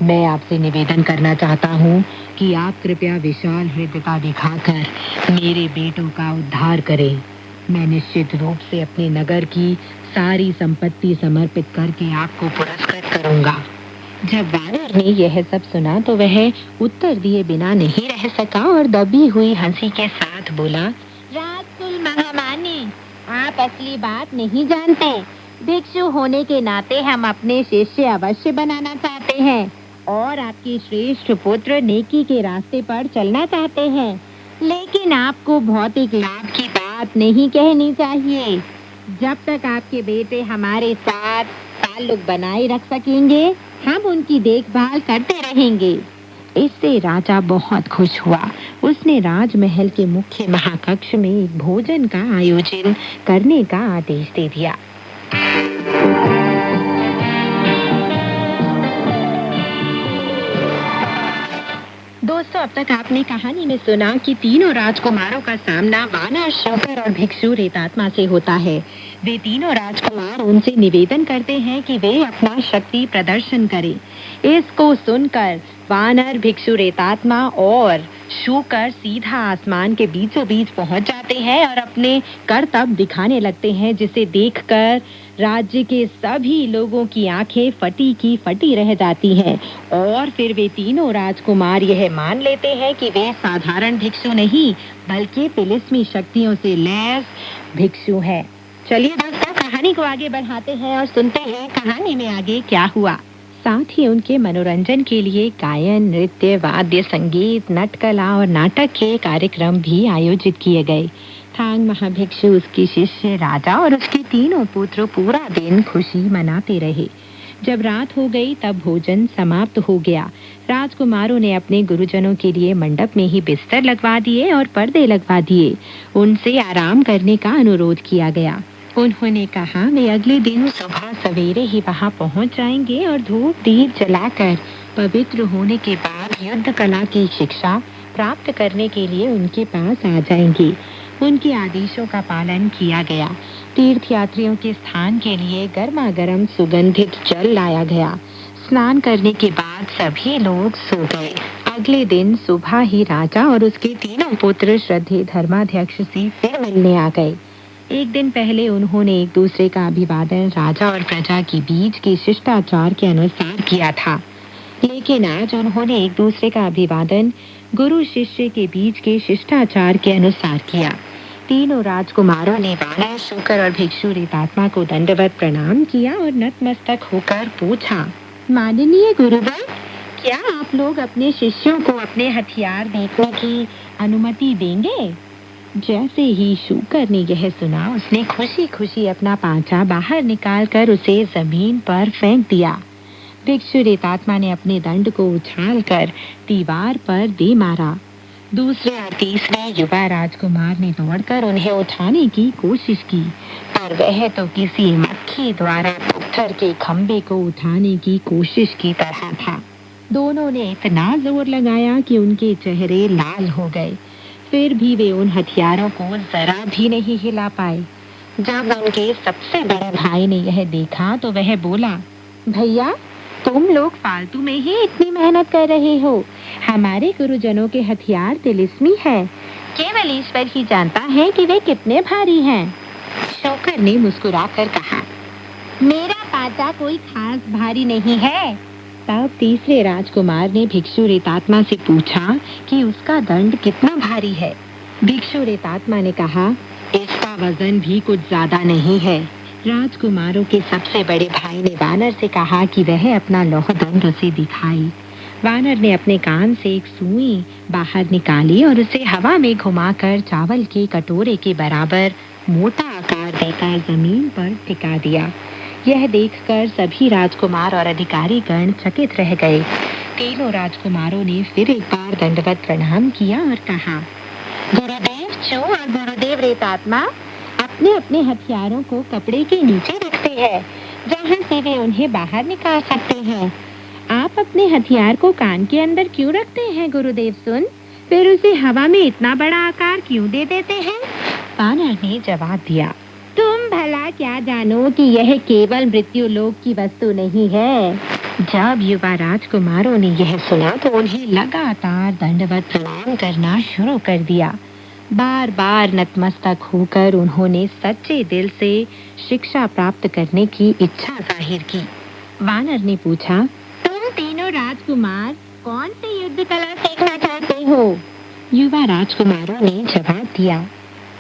मैं आपसे निवेदन करना चाहता हूँ कि आप कृपया विशाल हृदयता दिखाकर मेरे बेटों का उद्धार करें। मैं निश्चित रूप से अपने नगर की सारी संपत्ति समर्पित करके आपको पुरस्कृत करूंगा। जब वानर ने यह सब सुना तो वह उत्तर दिए बिना नहीं रह सका और दबी हुई हंसी के साथ बोला, राजकुल महामानी, आप असली बात नहीं जानते। भिक्षु होने के नाते हम अपने शिष्य अवश्य बनाना चाहते हैं और आपके श्रेष्ठ पुत्र नेकी के रास्ते पर चलना चाहते हैं, लेकिन आपको भौतिक लाभ की बात नहीं कहनी चाहिए। जब तक आपके बेटे हमारे साथ ताल्लुक बनाए रख सकेंगे, हम उनकी देखभाल करते रहेंगे। इससे राजा बहुत खुश हुआ। उसने राजमहल के मुख्य महाकक्ष में एक भोजन का आयोजन करने का आदेश दे दिया। दोस्तों, अब तक आपने कहानी में सुना कि तीनों राजकुमारों का सामना वानर, शूकर और भिक्षु रेतात्मा से होता है। वे तीनों राजकुमार उनसे निवेदन करते हैं कि वे अपना शक्ति प्रदर्शन करें। इसको सुनकर वानर, भिक्षु रेतात्मा और शूकर सीधा आसमान के बीचों बीच पहुंच जाते हैं और अपने करतब दिखाने लगते हैं, जिसे देखकर राज्य के सभी लोगों की आंखें फटी की फटी रह जाती हैं और फिर वे तीनों राजकुमार यह मान लेते हैं कि वे साधारण भिक्षु नहीं बल्कि तिलिस्मी शक्तियों से लैस भिक्षु हैं। चलिए दोस्तों, कहानी को आगे बढ़ाते हैं और सुनते हैं कहानी में आगे क्या हुआ। साथ ही उनके मनोरंजन के लिए गायन, नृत्य, वाद्य संगीत, नटकला और नाटक के कार्यक्रम भी आयोजित किए गए। थांग महाभिक्षु, उसके शिष्य, राजा और उसके तीनों पुत्र पूरा दिन खुशी मनाते रहे। जब रात हो गई तब भोजन समाप्त हो गया। राजकुमारों ने अपने गुरुजनों के लिए मंडप में ही बिस्तर लगवा दिए और पर्दे लगवा दिए। उनसे आराम करने का अनुरोध किया गया। उन्होंने कहा वे अगले दिन सुबह सवेरे ही वहां पहुंच जाएंगे और धूप दीप जलाकर पवित्र होने के बाद युद्ध कला की शिक्षा प्राप्त करने के लिए उनके पास आ जाएंगे। उनके आदेशों का पालन किया गया। तीर्थयात्रियों के स्थान के लिए गर्मा गर्म सुगंधित जल लाया गया। स्नान करने के बाद सभी लोग सो गए। अगले दिन सुबह ही राजा और उसके तीनों पुत्र श्रद्धेय धर्माध्यक्ष से फिर मिलने आ गए। एक दिन पहले उन्होंने एक दूसरे का अभिवादन राजा और प्रजा के बीच के शिष्टाचार के अनुसार किया था, लेकिन आज उन्होंने एक दूसरे का अभिवादन गुरु शिष्य के बीच के शिष्टाचार के अनुसार किया। तीनों राजकुमारों ने वानर, शूकर और भिक्षु रेतात्मा को दंडवत प्रणाम किया और नतमस्तक होकर पूछा, माननीय गुरुवर, क्या आप लोग अपने शिष्यों को अपने हथियार देखने की अनुमति देंगे? जैसे ही शूकर ने यह सुना, उसने खुशी खुशी अपना पांचा बाहर निकालकर उसे जमीन पर फेंक दिया। भिक्षु रेतात्मा ने अपने दंड को उछालकर दीवार पर दे मारा। दूसरे और तीसरे युवा राजकुमार ने दौड़कर उन्हें उठाने की कोशिश की, पर वह तो किसी मक्खी द्वारा पत्थर के खंबे को उठाने की कोशिश की तरह था। दोनों ने इतना जोर लगाया कि उनके चेहरे लाल हो गए, फिर भी वे उन हथियारों को जरा भी नहीं हिला पाए। जब उनके सबसे बड़े भाई ने यह देखा तो वह बोला, भैया, तुम लोग फालतू में ही इतनी मेहनत कर रहे हो। हमारे गुरुजनों के हथियार तिलिस्मी है। केवल ईश्वर ही जानता है कि वे कितने भारी हैं। शूकर ने मुस्कुराकर कहा, मेरा पांचा कोई खास भारी नहीं है। तब तीसरे राजकुमार ने भिक्षु रेतात्मा से पूछा कि उसका दंड कितना भारी है। भिक्षु रेतात्मा ने कहा, इसका वजन भी कुछ ज्यादा नहीं है। राजकुमारों के सबसे बड़े भाई ने वानर से कहा कि वह अपना लौह दंड उसे दिखाए। वानर ने अपने कान से एक सुई बाहर निकाली और उसे हवा में घुमाकर चावल के कटोरे के बराबर मोटा आकार देकर जमीन पर टिका दिया। यह देखकर सभी राजकुमार और अधिकारी गण चकित रह गए। तीनों राजकुमारों ने फिर एक बार दंडवत प्रणाम किया और कहा, गुरुदेव चू और गुरुदेव रेतात्मा अपने अपने हथियारों को कपड़े के नीचे रखते हैं, जहाँ से वे उन्हें बाहर निकाल सकते हैं। आप अपने हथियार को कान के अंदर क्यों रखते हैं गुरुदेव सुन? फिर उसे हवा में इतना बड़ा आकार क्यों दे देते हैं? वानर ने जवाब दिया, तुम भला क्या जानो कि यह केवल मृत्यु लोक की वस्तु नहीं है। जब युवा राजकुमारों ने यह सुना तो उन्हें लगातार दंडवत प्रणाम करना शुरू कर दिया। बार बार नतमस्तक होकर उन्होंने सच्चे दिल से शिक्षा प्राप्त करने की इच्छा जाहिर की। वानर ने पूछा, तुम तीनों राजकुमार कौन सी युद्ध कला सीखना चाहते हो? युवा राजकुमारों ने जवाब दिया,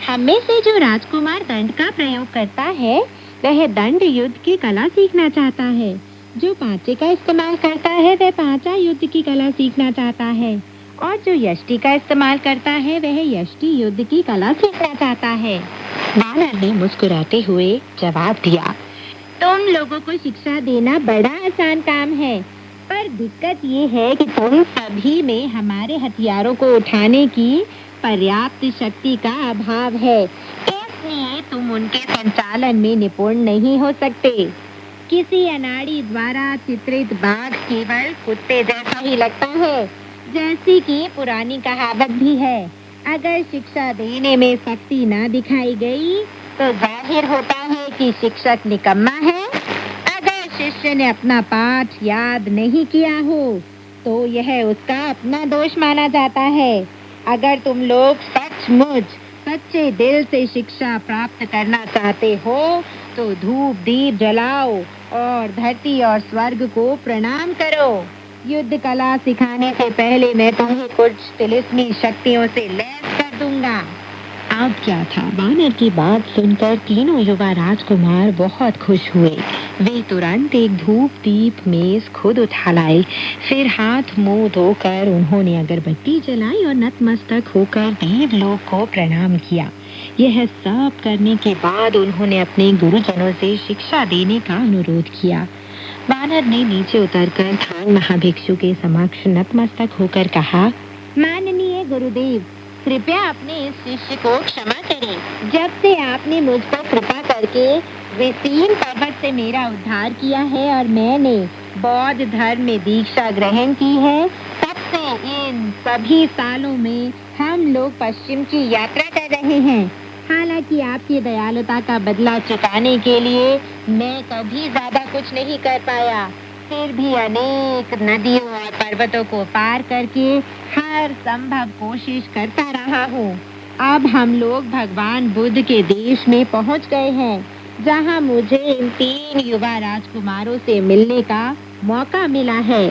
हम में से जो राजकुमार दंड का प्रयोग करता है वह दंड युद्ध की कला सीखना चाहता है। जो पांचे का इस्तेमाल करता है वह पांचा युद्ध की कला सीखना चाहता है और जो यष्टि का इस्तेमाल करता है वह यष्टि युद्ध की कला सीखना चाहता है। वानर ने मुस्कुराते हुए जवाब दिया, तुम लोगों को शिक्षा देना बड़ा आसान काम है, पर दिक्कत ये है कि तुम सभी में हमारे हथियारों को उठाने की पर्याप्त शक्ति का अभाव है, इसलिए तुम उनके संचालन में निपुण नहीं हो सकते। किसी अनाड़ी द्वारा चित्रित बाघ केवल कुत्ते जैसा ही लगता है, जैसी कि पुरानी कहावत भी है। अगर शिक्षा देने में शक्ति ना दिखाई गई तो जाहिर होता है कि शिक्षक निकम्मा है। अगर शिष्य ने अपना पाठ याद नहीं किया हो तो यह उसका अपना दोष माना जाता है। अगर तुम लोग सचमुच सच्चे दिल से शिक्षा प्राप्त करना चाहते हो तो धूप दीप जलाओ और धरती और स्वर्ग को प्रणाम करो। युद्ध कला सिखाने से पहले मैं तुम्हें कुछ तिलिस्मी शक्तियों से लैस कर दूंगा। अब क्या था, वानर की बात सुनकर तीनों युवा राजकुमार बहुत खुश हुए। वे तुरंत एक धूप दीप मेज खुद उठा लाए। फिर हाथ मुंह धोकर उन्होंने अगरबत्ती जलाई और नतमस्तक होकर देवलोक को प्रणाम किया। यह सब करने के बाद उन्होंने अपने गुरुजनों से शिक्षा देने का अनुरोध किया। वानर ने नीचे उतरकर थान महाभिक्षु के समक्ष नतमस्तक होकर कहा, माननीय गुरुदेव, कृपया अपने इस शिष्य को क्षमा करें। जब से आपने मुझ पर कृपा करके विसीन पर्वत से मेरा उद्धार किया है और मैंने बौद्ध धर्म में दीक्षा ग्रहण की है, तब से इन सभी सालों में हम लोग पश्चिम की यात्रा कर रहे हैं। हालांकि आपकी दयालुता का बदला चुकाने के लिए मैं कभी ज्यादा कुछ नहीं कर पाया, फिर भी अनेक नदियों और पर्वतों को पार करके हर संभव कोशिश करता रहा हूँ। अब हम लोग भगवान बुद्ध के देश में पहुँच गए हैं, जहाँ मुझे इन 3 युवा राजकुमारों से मिलने का मौका मिला है।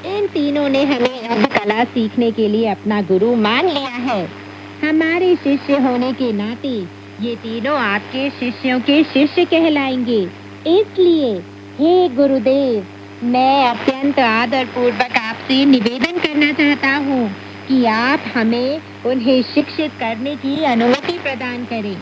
इन तीनों ने हमें युद्ध कला सीखने के लिए अपना गुरु मान लिया है। हमारे शिष्य होने के नाते ये तीनों आपके शिष्यों के शिष्य कहलाएंगे। इसलिए हे गुरुदेव, मैं अत्यंत आदर पूर्वक आपसे निवेदन करना चाहता हूँ कि आप हमें उन्हें शिक्षित करने की अनुमति प्रदान करें।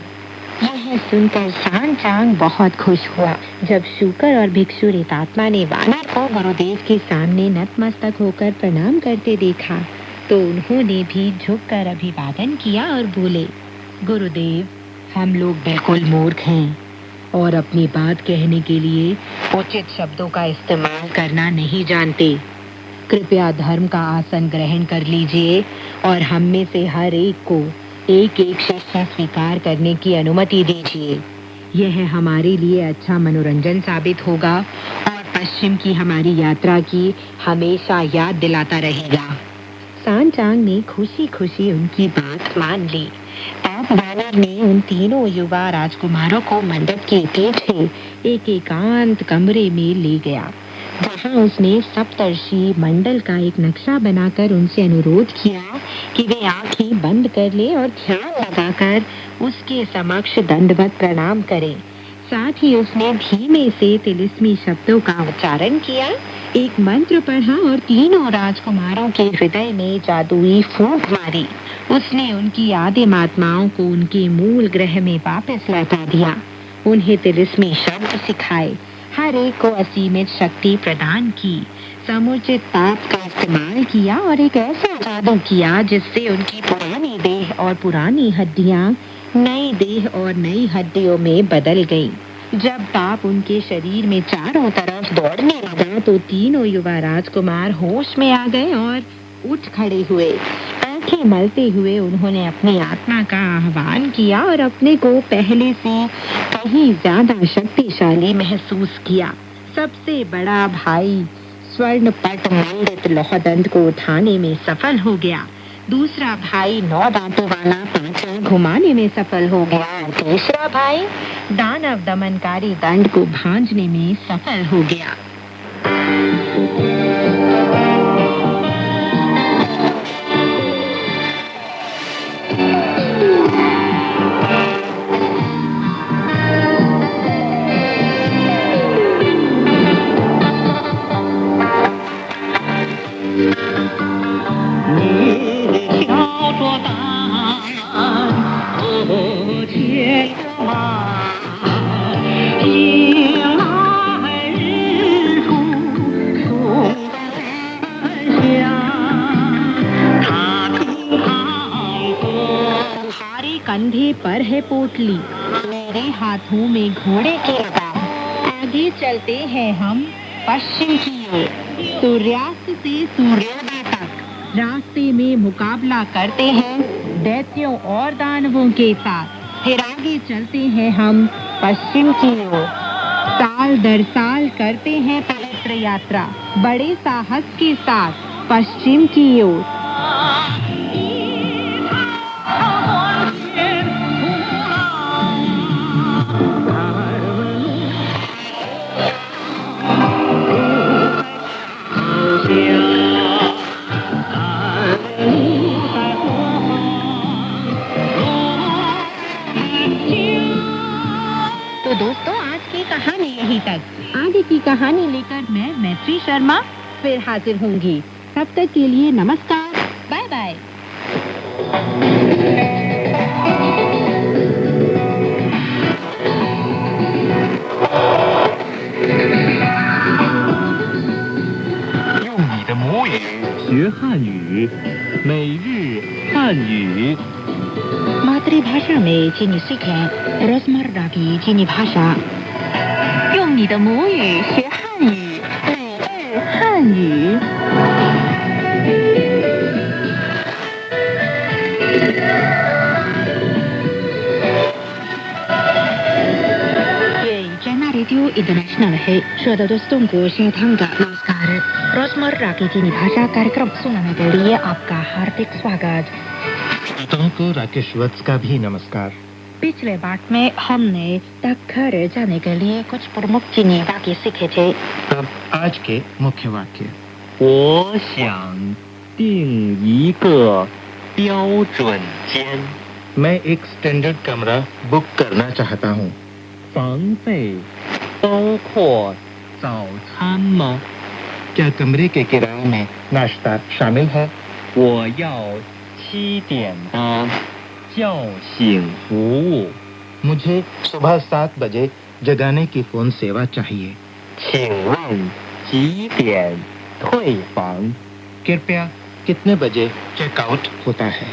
यह सुनकर सांचांग बहुत खुश हुआ। जब शूकर और भिक्षु रेतात्मा ने वानर को गुरुदेव के सामने नतमस्तक होकर प्रणाम करते देखा तो उन्होंने भी झुककर अभिवादन किया और बोले, गुरुदेव, हम लोग बिल्कुल मूर्ख हैं और अपनी बात कहने के लिए उचित शब्दों का इस्तेमाल करना नहीं जानते। कृपया धर्म का आसन ग्रहण कर लीजिए और हम में से हर एक को एक एक शिष्य स्वीकार करने की अनुमति दीजिए। यह हमारे लिए अच्छा मनोरंजन साबित होगा और पश्चिम की हमारी यात्रा की हमेशा याद दिलाता रहेगा। सांचांग ने खुशी खुशी उनकी बात मान ली। तब वानर ने उन तीनों युवा राजकुमारों को मंडप के पीछे एक एकांत कमरे में ले गया, जहाँ उसने सप्तर्षि मंडल का एक नक्शा बनाकर उनसे अनुरोध किया कि वे आंखें बंद कर ले और ध्यान लगाकर उसके समक्ष दंडवत प्रणाम करें। साथ ही उसने धीमे से तिलिस्मी शब्दों का उच्चारण किया, एक मंत्र पढ़ा और तीनों राजकुमारों के हृदय में जादुई फूंक मारी। उसने उनकी आदिम आत्माओं को उनके मूल ग्रह में वापस लौटा दिया। उन्हें तिलिस्मी शब्द सिखाए, हर एक को असीमित शक्ति प्रदान की, समुचित ताप का इस्तेमाल किया और एक ऐसा जादू किया जिससे उनकी पुरानी देह और पुरानी हड्डियां नई देह और नई हड्डियों में बदल गईं। जब ताप उनके शरीर में चारों तरफ दौड़ने लगा तो तीनों युवा राजकुमार होश में आ गए और उठ खड़े हुए। आंखें मलते हुए उन्होंने अपनी आत्मा का आह्वान किया और अपने को पहले से कहीं ज्यादा शक्तिशाली महसूस किया। सबसे बड़ा भाई स्वर्ण पट मंडित लौहदंड को उठाने में सफल हो गया। दूसरा भाई 9 दांतों वाला पांचा घुमाने में सफल हो गया और तीसरा भाई दानव दमनकारी दंड को भांजने में सफल हो गया। कंधे पर है पोटली, मेरे हाथों में घोड़े की लगाम। आगे चलते हैं हम पश्चिम की ओर, सूर्यास्त से सूर्योदय तक। रास्ते में मुकाबला करते हैं दैत्यों और दानवों के साथ। फिर आगे चलते हैं हम पश्चिम की ओर। साल दर साल करते हैं पवित्र यात्रा बड़े साहस के साथ पश्चिम की ओर। तो दोस्तों, आज की कहानी यहीं तक। आगे की कहानी लेकर मैं मैत्री शर्मा फिर हाजिर होंगी। तब तक के लिए नमस्कार, बाय बाय।用你的母语学汉语，每日汉语。 मातृभाषा में चीनी सीखें रोजमर्रा की चीनी भाषा। 用你的母语学汉语，每日汉语。ये चैना रेडियो इंटरनेशनल है। श्रोता दोस्तों को श्रोतांगा नमस्कार। रोजमर्रा की चीनी भाषा कार्यक्रम सुनने के लिए आपका हार्दिक स्वागत। श्रोताओं को राकेश वत्स का भी नमस्कार। पिछले पाठ में हमने तक घर जाने के लिए कुछ प्रमुख चीनी वाक्य सीखे थे। अब आज के मुख्य वाक्य। 我想订一个标准间， मैं एक स्टैंडर्ड कमरा बुक करना चाहता हूँ। 房费包括早餐吗？ क्या कमरे के किराए में नाश्ता शामिल है? 我要7点的叫醒服务， मुझे सुबह 7 बजे जगाने की फोन सेवा चाहिए। 请问几点退房？ कृपया कितने बजे चेकआउट होता है?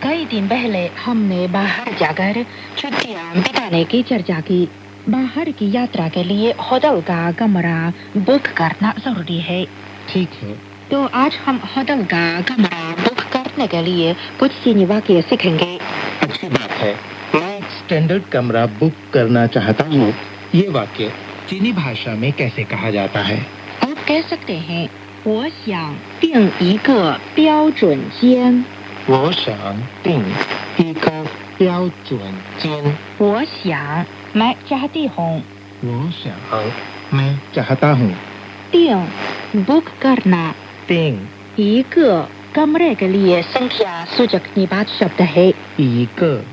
कई दिन पहले हमने बाहर जाकर छुट्टियां बिताने की चर्चा की। बाहर की यात्रा के लिए होटल का कमरा बुक करना जरूरी है। ठीक है। तो आज हम होटल का कमरा बुक करने के लिए कुछ चीनी वाक्य सीखेंगे। अच्छी बात है। मैं एक स्टैंडर्ड कमरा बुक करना चाहता हूँ। ये वाक्य चीनी भाषा में कैसे कहा जाता है? आप कह सकते हैं 我想订一个标准间。我想订一个标准间。我想 मैं चाहती हूँ। 我想 मैं चाहता हूँ। 订 बुक करना। 订 一个 कमरे के लिए संख्या सूचक निपात शब्द है। 一个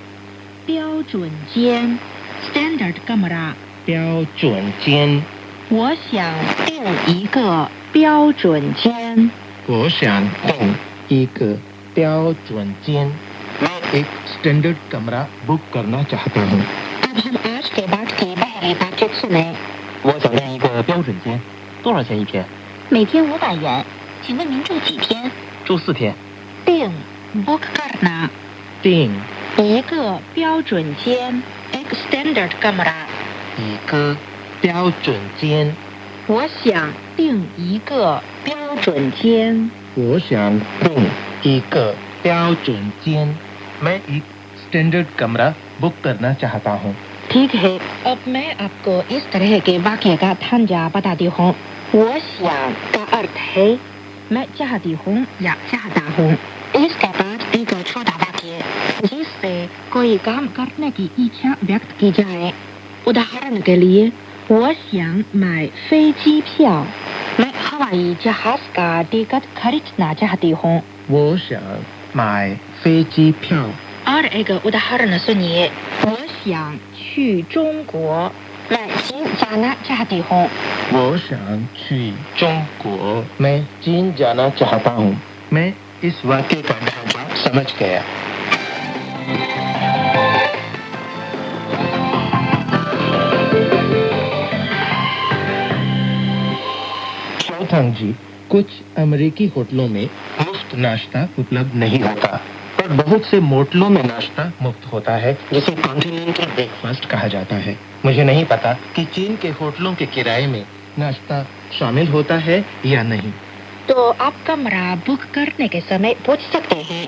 标准间 स्टैंडर्ड कमरा। 标准间。我想订一个标准间。我想订一个标准间। मैं एक स्टैंडर्ड कमरा बुक करना चाहता हूँ। अब हम आज के पाठ की पहली बातचीत सुने। 我想订一个标准间，多少钱一天？每天500元，请问您住几天？住4天。订 बुक करना 订一个标准间 एक स्टैंडर्ड कमरा।一个标准间。我想订一个标准间。我想订一个 प्याओ चुन चीन। मैं एक स्टैंडर्ड कमरा बुक करना चाहता हूँ। ठीक है, अब मैं आपको इस तरह के वाक्य का ढांचा बताती हूँ। 我想 का अर्थ है मैं चाहती हूँ या चाहता हूँ। इसके बाद एक छोटा वाक्य जिससे कोई काम करने की इच्छा व्यक्त की जाए। उदाहरण के लिए 我想买飞机票 मैं हवाई जहाज का टिकट खरीदना चाहती हूँ। 我想买飞机票。 और एक उदाहरण सुनिए। 我想去中国 मैं चीन जाना चाहती हूँ। 我想去中国。मैं चीन जाना चाहता हूँ। मैं इस वाक्य का ढांचा समझ गया। चौथांग जी, कुछ अमेरिकी होटलों में मुफ्त नाश्ता उपलब्ध नहीं होता, पर बहुत से मोटलों में नाश्ता मुफ्त होता है, जिसे कॉन्टिनेंटल ब्रेकफास्ट कहा जाता है। मुझे नहीं पता कि चीन के होटलों के किराए में नाश्ता शामिल होता है या नहीं। तो आप कमरा बुक करने के समय पूछ सकते हैं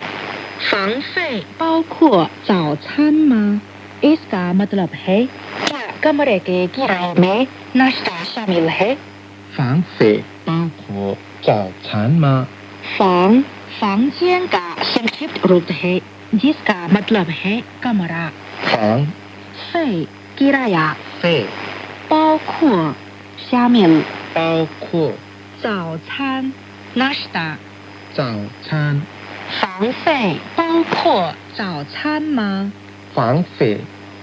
房费包括早餐吗 इसका मतलब है क्या कमरे के किराए में नाश्ता शामिल है। 房费包括早餐吗？ 房间का संक्षिप्त रूप है जिसका मतलब है कमरा। 房 费 किराया 费包括शामिल 包括早餐 नाश्ता 早餐。房费包括早餐吗房费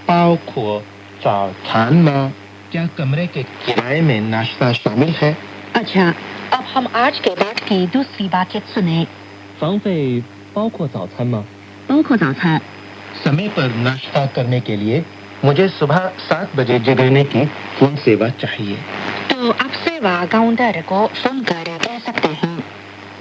包括早餐吗？ क्या कमरे के किराए में नाश्ता शामिल है? अच्छा, अब हम आज के पाठ की दूसरी बातचीत सुने। 房费包括早餐吗？包括早餐 समय पर नाश्ता करने के लिए मुझे सुबह 7 बजे जगाने की फोन सेवा चाहिए। तो आप सेवा काउंटर को फोन कर कह सकते हैं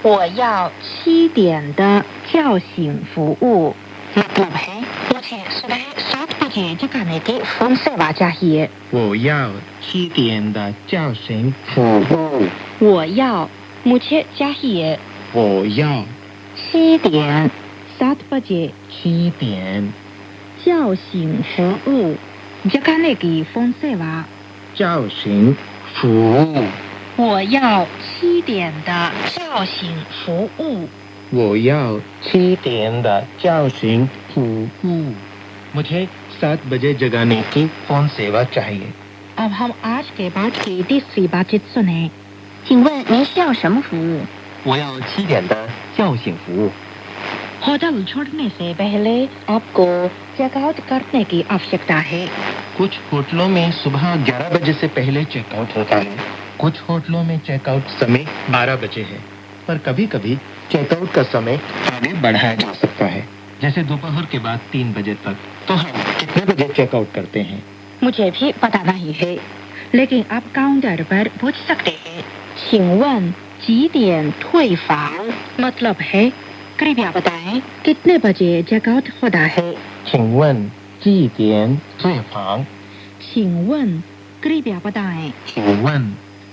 我要7点的叫醒服务 मतलब है मुझे सुबह 7 बजे जगाने की फोन सेवा चाहिए।我要7点的叫醒服务。我要 मुझे चाहिए 我要7点 7 बजे 7点叫醒服务 जगाने की फोन सेवा। 叫醒服务。我要7点的叫醒服务。我要7点的叫醒服务。मुझे 7 बजे जगाने की फोन सेवा चाहिए। अब हम आज के पाठ की तीसरी बातचीत सुने। 请问您需要什么服务？我要7点的叫醒服务。 होटल छोड़ने से पहले आपको चेकआउट करने की आवश्यकता है। कुछ होटलों में सुबह 11 बजे से पहले चेकआउट होता है। कुछ होटलों में चेकआउट समय 12 बजे है, पर कभी-कभी चेकआउट का समय आगे बढ़ाया जा सकता है, जैसे दोपहर के बाद 3 बजे तक। तो हम कितने बजे चेकआउट करते हैं? मुझे भी पता नहीं है, लेकिन आप काउंटर पर पूछ सकते हैं। 请问几点退房 मतलब है कृपया बताएं कितने बजे चेकआउट होता है। 请问几点退房？请问 कृपया बताएं 请问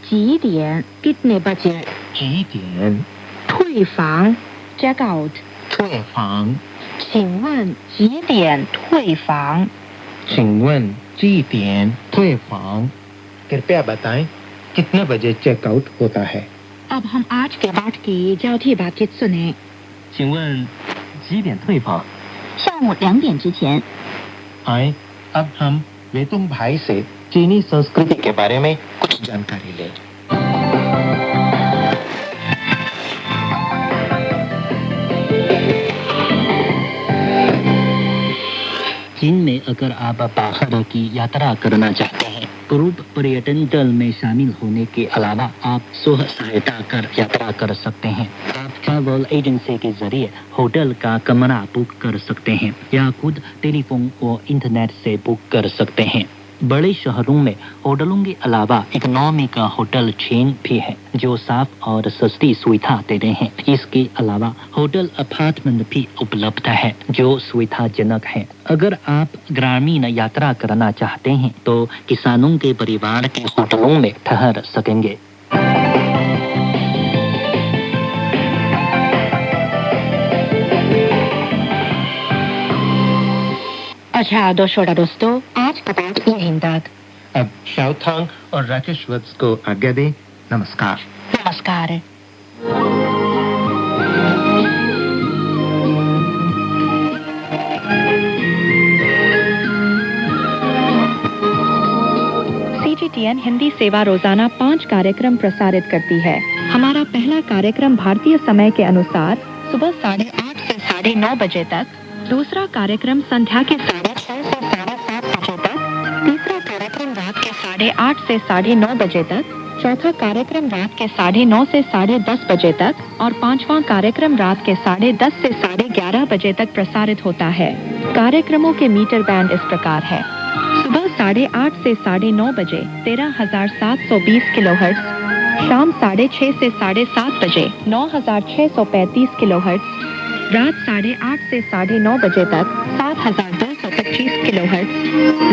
几点 कितने बजे 几点退房 checkout 退房？请问几点退房请问几点退房？ कृपया बताएं कितने बजे चेकआउट होता है। अब हम आज के पाठ की चौथी बातचीत सुने। 请问几点退房？下午2点之前 आए अब हम वेतुंग भाई से चीनी संस्कृति के बारे में कुछ जानकारी लें। चीन में अगर आप बाहर की यात्रा करना चाहते हैं, ग्रुप पर्यटन दल में शामिल होने के अलावा आप स्व सहायता कर यात्रा कर सकते हैं। आप ट्रैवल एजेंसी के जरिए होटल का कमरा बुक कर सकते हैं या खुद टेलीफोन और इंटरनेट से बुक कर सकते हैं। बड़े शहरों में होटलों के अलावा इकोनॉमी का होटल चेन भी है जो साफ और सस्ती सुविधा देते हैं। इसके अलावा होटल अपार्टमेंट भी उपलब्ध है जो सुविधाजनक है। अगर आप ग्रामीण यात्रा करना चाहते हैं तो किसानों के परिवार के होटलों में ठहर सकेंगे। Obrigado, Dosto. आज का पाठ यहीं तक। अब शाओथांग और राकेश वत्स को आज्ञा दें। नमस्कार। नमस्कार। CGTN हिंदी सेवा रोजाना 5 कार्यक्रम प्रसारित करती है। हमारा पहला कार्यक्रम भारतीय समय के अनुसार सुबह 8:30 से 9:30 बजे तक, दूसरा कार्यक्रम संध्या के 6:30 से 7:30 बजे तक, तीसरा कार्यक्रम रात के 8:30 से 9:30 बजे तक, चौथा कार्यक्रम रात के 9:30 से 10:30 बजे तक और पांचवा कार्यक्रम रात के 10:30 से 11:30 बजे तक प्रसारित होता है। कार्यक्रमों के मीटर बैंड इस प्रकार है: सुबह 8:30 से 9:30 बजे 13,720 किलोहर्ट्ज, शाम 6:30 से 7:30 बजे 9,635 किलोहर्ट्ज, रात 8:30 से 9:30 बजे तक 7,225 किलोहर्ट्ज,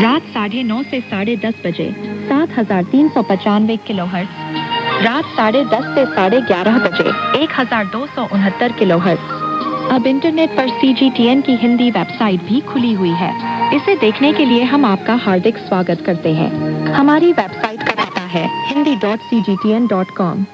रात 9:30 से 10:30 बजे 7,395 किलोहर्ट्ज, रात 10:30 से 11:30 बजे 1,269 किलोहर्ट्ज। अब इंटरनेट पर CGTN की हिंदी वेबसाइट भी खुली हुई है। इसे देखने के लिए हम आपका हार्दिक स्वागत करते हैं। हमारी वेबसाइट का पता है hindi.cgtn.com।